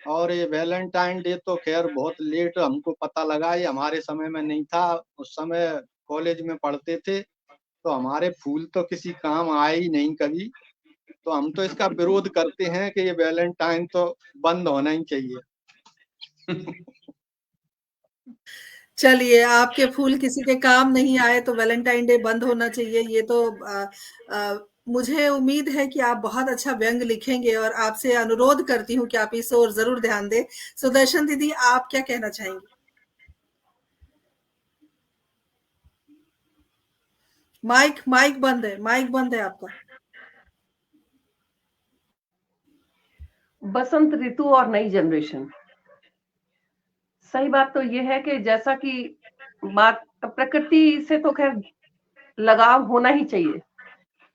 और ये वैलेंटाइन डे तो खैर बहुत लेट हमको पता लगा, ये हमारे समय में नहीं था। उस समय कॉलेज में पढ़ते थे तो हमारे फूल तो किसी काम आए ही नहीं कभी। तो हम तो इसका विरोध करते हैं कि ये वैलेंटाइन तो बंद होना ही चाहिए। चलिए, आपके फूल किसी के काम नहीं आए तो वैलेंटाइन डे बंद होना चाहिए, ये तो मुझे उम्मीद है कि आप बहुत अच्छा व्यंग लिखेंगे और आपसे अनुरोध करती हूँ कि आप इस ओर ज़रूर ध्यान दें। सुदर्शन दीदी, आप क्या कहना चाहेंगी? माइक बंद है आपका। बसंत ऋतु और नई जनरेशन, सही बात तो ये है कि जैसा कि बात प्रकृति से तो खैर लगाव होना ही चाहिए,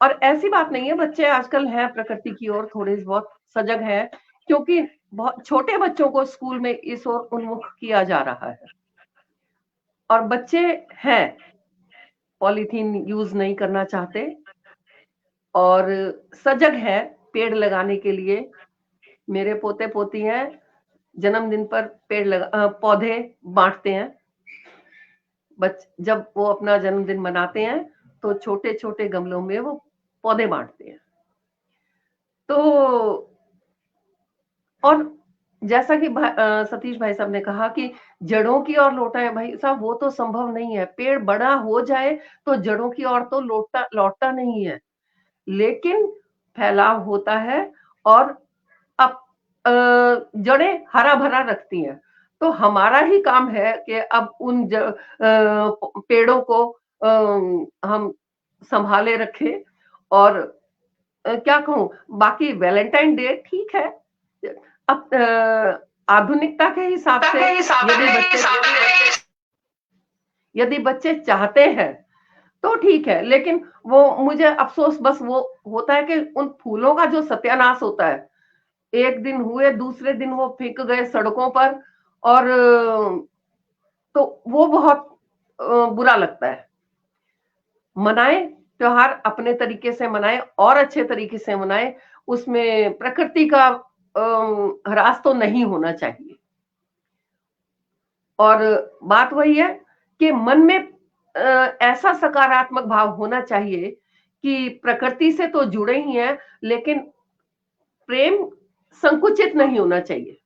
और ऐसी बात नहीं है, बच्चे आजकल हैं प्रकृति की ओर थोड़े बहुत सजग हैं, क्योंकि बहुत छोटे बच्चों को स्कूल में इस ओर उन्मुख किया जा रहा है और बच्चे हैं पॉलीथीन यूज नहीं करना चाहते और सजग है पेड़ लगाने के लिए। मेरे पोते पोती हैं, जन्मदिन पर पौधे बांटते हैं। जब वो अपना जन्मदिन मनाते हैं तो छोटे छोटे गमलों में वो पौधे बांटते हैं। तो और जैसा कि सतीश भाई साहब ने कहा कि जड़ों की ओर लौटा है, भाई साहब वो तो संभव नहीं है। पेड़ बड़ा हो जाए तो जड़ों की ओर तो लौटता नहीं है, लेकिन फैलाव होता है और अब जड़ें हरा भरा रखती हैं। तो हमारा ही काम है कि अब उन पेड़ों को हम संभाले रखें। और क्या कहूं, बाकी वैलेंटाइन डे ठीक है, अब आधुनिकता के हिसाब से यदि बच्चे चाहते हैं तो ठीक है, लेकिन वो मुझे अफसोस बस वो होता है कि उन फूलों का जो सत्यानाश होता है, एक दिन हुए दूसरे दिन वो फेंक गए सड़कों पर, और तो वो बहुत बुरा लगता है। मनाए त्योहार अपने तरीके से मनाए और अच्छे तरीके से मनाए, उसमें प्रकृति का ह्रास तो नहीं होना चाहिए। और बात वही है कि मन में ऐसा सकारात्मक भाव होना चाहिए कि प्रकृति से तो जुड़े ही हैं, लेकिन प्रेम संकुचित नहीं होना चाहिए।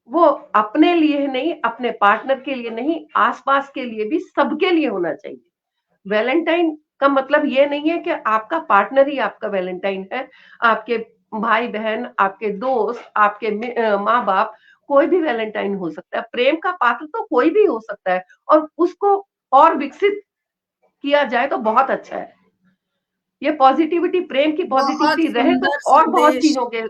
वो अपने लिए नहीं, अपने पार्टनर के लिए नहीं, आसपास के लिए भी, सबके लिए होना चाहिए। वैलेंटाइन का मतलब ये नहीं है कि आपका पार्टनर ही आपका वैलेंटाइन है। आपके भाई बहन, आपके दोस्त, आपके माँ बाप, कोई भी वैलेंटाइन हो सकता है। प्रेम का पात्र तो कोई भी हो सकता है, और उसको और विकसित किया जाए तो बहुत अच्छा है। ये पॉजिटिविटी, प्रेम की पॉजिटिविटी रहे तो और बहुत चीजों के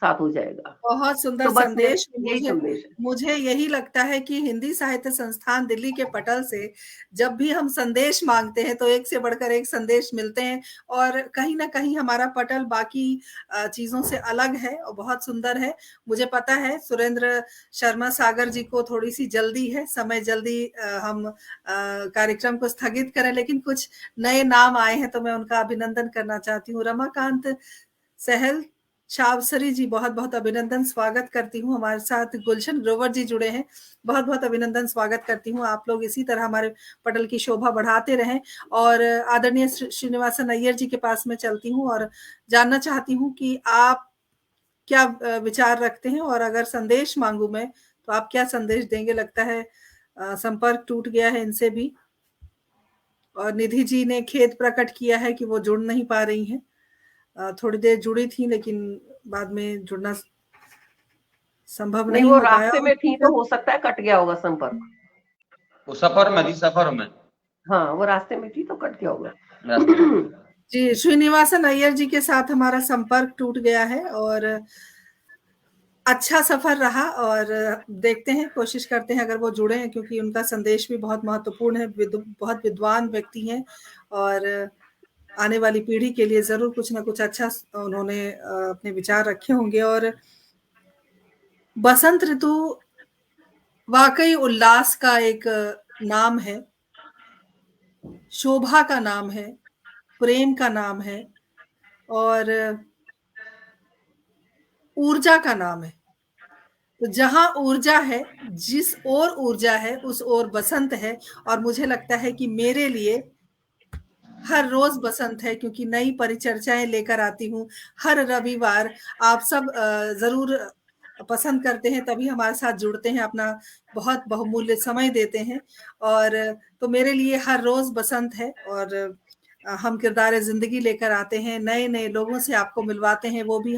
साथ हो जाएगा। बहुत सुंदर तो बस संदेश। यही संदेश है। मुझे यही लगता है कि हिंदी साहित्य संस्थान दिल्ली के पटल से जब भी हम संदेश मांगते हैं तो एक से बढ़कर एक संदेश मिलते हैं, और कहीं ना कहीं हमारा पटल बाकी चीजों से अलग है और बहुत सुंदर है। मुझे पता है सुरेंद्र शर्मा सागर जी को थोड़ी सी जल्दी है, समय जल्दी हम कार्यक्रम को स्थगित करें, लेकिन कुछ नए नाम आए हैं तो मैं उनका अभिनंदन करना चाहती हूँ। रमाकांत सहल शावसरी जी, बहुत बहुत अभिनंदन, स्वागत करती हूँ। हमारे साथ गुलशन ग्रोवर जी जुड़े हैं, बहुत बहुत अभिनंदन, स्वागत करती हूँ। आप लोग इसी तरह हमारे पटल की शोभा बढ़ाते रहें। और आदरणीय श्रीनिवासन अय्यर जी के पास में चलती हूँ और जानना चाहती हूँ कि आप क्या विचार रखते हैं, और अगर संदेश मांगू मैं तो आप क्या संदेश देंगे? लगता है संपर्क टूट गया है इनसे भी, और निधि जी ने खेद प्रकट किया है कि वो जुड़ नहीं पा रही हैं। थोड़ी देर जुड़ी थी लेकिन बाद में जुड़ना संभव नहीं वो हो पाया। रास्ते में थी तो हो सकता है कट गया होगा संपर्क। वो सफर में थी, सफर में। हाँ, वो रास्ते में थी तो कट गया होगा। जी, श्रीनिवासन अय्यर जी के साथ हमारा संपर्क टूट गया है, और अच्छा सफर रहा, और देखते हैं, कोशिश करते हैं अगर वो जुड़े हैं, क्योंकि उनका संदेश भी बहुत महत्वपूर्ण है। बहुत विद्वान व्यक्ति हैं और आने वाली पीढ़ी के लिए जरूर कुछ ना कुछ अच्छा उन्होंने अपने विचार रखे होंगे। और बसंत ऋतु वाकई उल्लास का एक नाम है, शोभा का नाम है, प्रेम का नाम है और ऊर्जा का नाम है। तो जहाँ ऊर्जा है, जिस ओर ऊर्जा है, उस ओर बसंत है और मुझे लगता है कि मेरे लिए हर रोज बसंत है, क्योंकि नई परिचर्चाएं लेकर आती हूँ हर रविवार। आप सब जरूर पसंद करते हैं, तभी हमारे साथ जुड़ते हैं, अपना बहुत बहुमूल्य समय देते हैं। और तो मेरे लिए हर रोज बसंत है और हम किरदार जिंदगी लेकर आते हैं, नए नए लोगों से आपको मिलवाते हैं, वो भी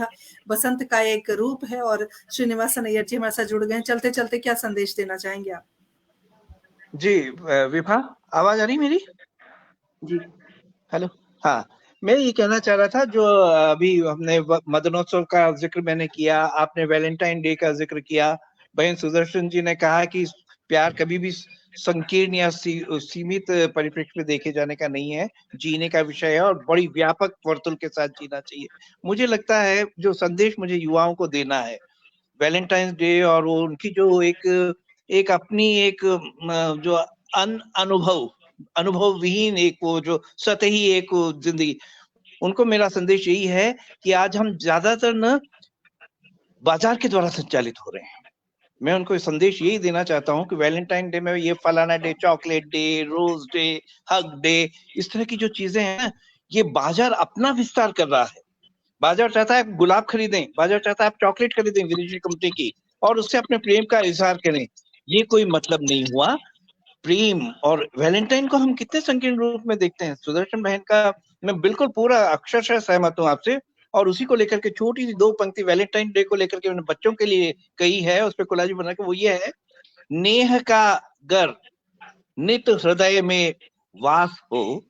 बसंत का एक रूप है। और श्रीनिवासन अय्यर जी हमारे साथ जुड़ गए हैं। चलते चलते क्या संदेश देना चाहेंगे आप? जी विभा, आवाज आ रही मेरी? जी हेलो। हाँ, मैं ये कहना चाह रहा था, जो अभी हमने मदनोत्सव का जिक्र मैंने किया, आपने वैलेंटाइन डे का जिक्र किया, बहन सुदर्शन जी ने कहा कि प्यार कभी भी संकीर्ण या सीमित परिप्रेक्ष्य में देखे जाने का नहीं है, जीने का विषय है और बड़ी व्यापक वर्तुल के साथ जीना चाहिए। मुझे लगता है जो संदेश मुझे युवाओं को देना है वैलेंटाइन डे, और वो उनकी जो एक अपनी एक जो अनुभव विहीन एक वो जो सतही एक जिंदगी, उनको मेरा संदेश यही है कि आज हम ज्यादातर न बाजार के द्वारा संचालित हो रहे हैं। मैं उनको संदेश यही देना चाहता हूँ कि वैलेंटाइन डे में ये फलाना day, chocolate day, rose day, hug day, इस तरह की जो चीजें हैं, ये बाजार अपना विस्तार कर रहा है। बाजार चाहता है गुलाब खरीदें, बाजार चाहता है आप चॉकलेट खरीदें विदेशी कंपनी की और उससे अपने प्रेम का इजहार करें। ये कोई मतलब नहीं हुआ। प्रेम और वैलेंटाइन को हम कितने संकीर्ण रूप में देखते हैं। सुदर्शन बहन का मैं बिल्कुल पूरा अक्षरशः सहमत हूँ आपसे, और उसी को लेकर के छोटी सी 2 पंक्ति वैलेंटाइन डे को लेकर के मैंने बच्चों के लिए कही है, उस पर कोलाज बना के, वो ये है, नेह का गर नित हृदय में वास हो,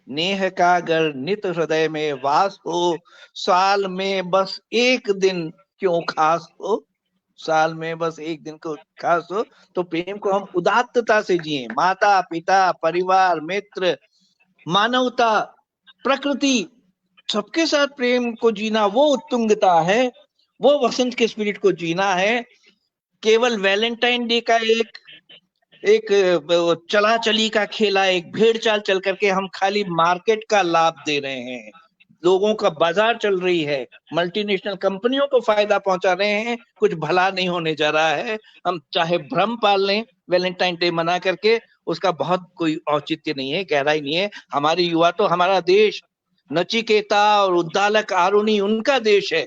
नेह का गर नित हृदय में वास हो, साल में बस एक दिन क्यों खास हो, साल में बस एक दिन को खास हो। तो प्रेम को हम उदात्तता से जिए, माता पिता परिवार मित्र मानवता प्रकृति सबके साथ प्रेम को जीना वो उत्तुंगता है, वो वसंत के स्पिरिट को जीना है। केवल वैलेंटाइन डे का एक चला चली का खेला, एक भेड़ चाल चल करके हम खाली मार्केट का लाभ दे रहे हैं, लोगों का बाजार चल रही है, मल्टीनेशनल कंपनियों को फायदा पहुंचा रहे हैं, कुछ भला नहीं होने जा रहा है। हम चाहे भ्रम पाल लें वैलेंटाइन डे मना करके, उसका बहुत कोई औचित्य नहीं है, गहराई नहीं है। हमारे युवा तो हमारा देश नचिकेता और उद्दालक आरुणि उनका देश है,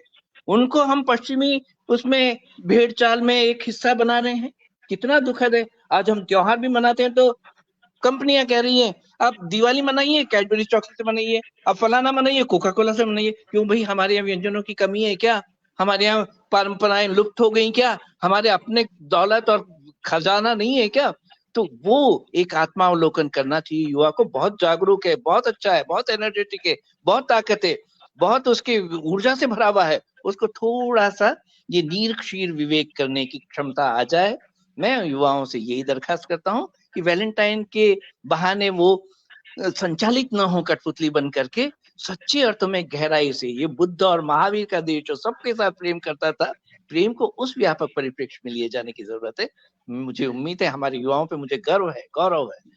उनको हम पश्चिमी उसमें भेड़ चाल में एक हिस्सा बना रहे हैं। कितना दुखद है। आज हम त्योहार भी मनाते हैं तो कंपनियां कह रही हैं आप दिवाली मनाइए कैडबरी चॉकलेट से मनाइए, आप फलाना मनाइए कोका कोला से मनाइए। क्यों भाई, हमारे यहाँ व्यंजनों की कमी है क्या? हमारे यहाँ परंपराएं लुप्त हो गई क्या? हमारे अपने दौलत और खजाना नहीं है क्या? तो वो एक आत्मावलोकन करना चाहिए युवा को। बहुत जागरूक है, बहुत अच्छा है, बहुत एनर्जेटिक है, बहुत ताकत है, बहुत उसकी ऊर्जा से भरा हुआ है, उसको थोड़ा सा ये नीरक्षीर विवेक करने की क्षमता आ जाए। मैं युवाओं से यही दरखास्त करता हूँ कि वैलेंटाइन के बहाने वो संचालित न हो कठपुतली बन करके, सच्चे अर्थों में गहराई से, ये बुद्ध और महावीर का देश जो सबके साथ प्रेम करता था, प्रेम को उस व्यापक परिप्रेक्ष्य में लिए जाने की जरूरत है। मुझे उम्मीद है हमारे युवाओं पे मुझे गर्व है, गौरव है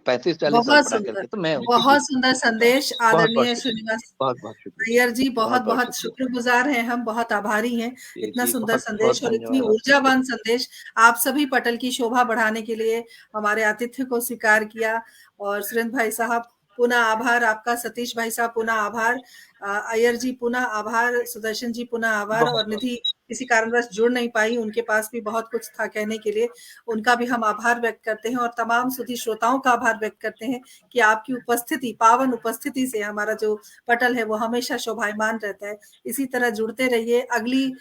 35-40 साल बहुत पढ़ा सुंदर, करके। तो मैं बहुत सुंदर संदेश बहुत बहुत आदरणीय शुक्रिया, श्रीनिवास बहुत बहुत शुक्रिया, अय्यर जी, बहुत बहुत बहुत बहुत शुक्रिया शुक्रगुजार हैं हम, बहुत आभारी हैं। जी इतना जी, सुंदर बहुत बहुत संदेश और इतनी धन्यवाद आप सबको। ऊर्जावान संदेश आप सभी पटल की शोभा बढ़ाने के लिए हमारे आतिथ्य को स्वीकार किया। और सुरेंद्र भाई साहब पुनः आभार आपका, सतीश भाई साहब पुनः आभार, अय्यर जी पुनः आभार, सुदर्शन जी पुनः आभार, बहुत और निधि किसी कारणवश जुड़ नहीं पाई, उनके पास भी बहुत कुछ था कहने के लिए, उनका भी हम आभार व्यक्त करते हैं। और तमाम सुधी श्रोताओं का आभार व्यक्त करते हैं कि आपकी उपस्थिति, पावन उपस्थिति से हमारा जो पटल है वो हमेशा शोभायमान रहता है। इसी तरह जुड़ते रहिए। अगली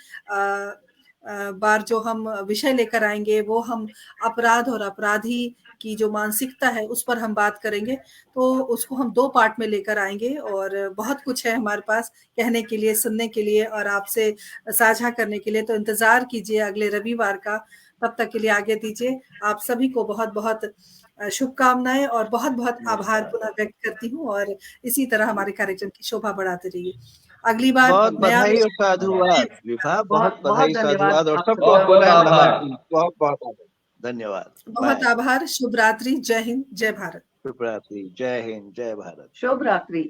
बार जो हम विषय लेकर आएंगे वो हम अपराध और अपराधी की जो मानसिकता है उस पर हम बात करेंगे। तो उसको हम 2 पार्ट में लेकर आएंगे और बहुत कुछ है हमारे पास कहने के लिए, सुनने के लिए और आपसे साझा करने के लिए। तो इंतजार कीजिए अगले रविवार का। तब तक के लिए आगे दीजिए। आप सभी को बहुत बहुत शुभकामनाएं और बहुत बहुत आभार पुनः व्यक्त करती हूँ। और इसी तरह हमारे कार्यक्रम की शोभा बढ़ाते रहिए। अगली बार बहुत नया बधाई और विषय। साधुवाद विभा, बहुत बधाई धन्यवाद साधुवाद और आप सबको सबका। बहुत अपना आभार। बहुत बहुत धन्यवाद। बहुत बाय। आभार। शुभ रात्रि। जय हिंद, जय भारत। शुभ रात्रि। जय हिंद, जय भारत। शुभ रात्रि।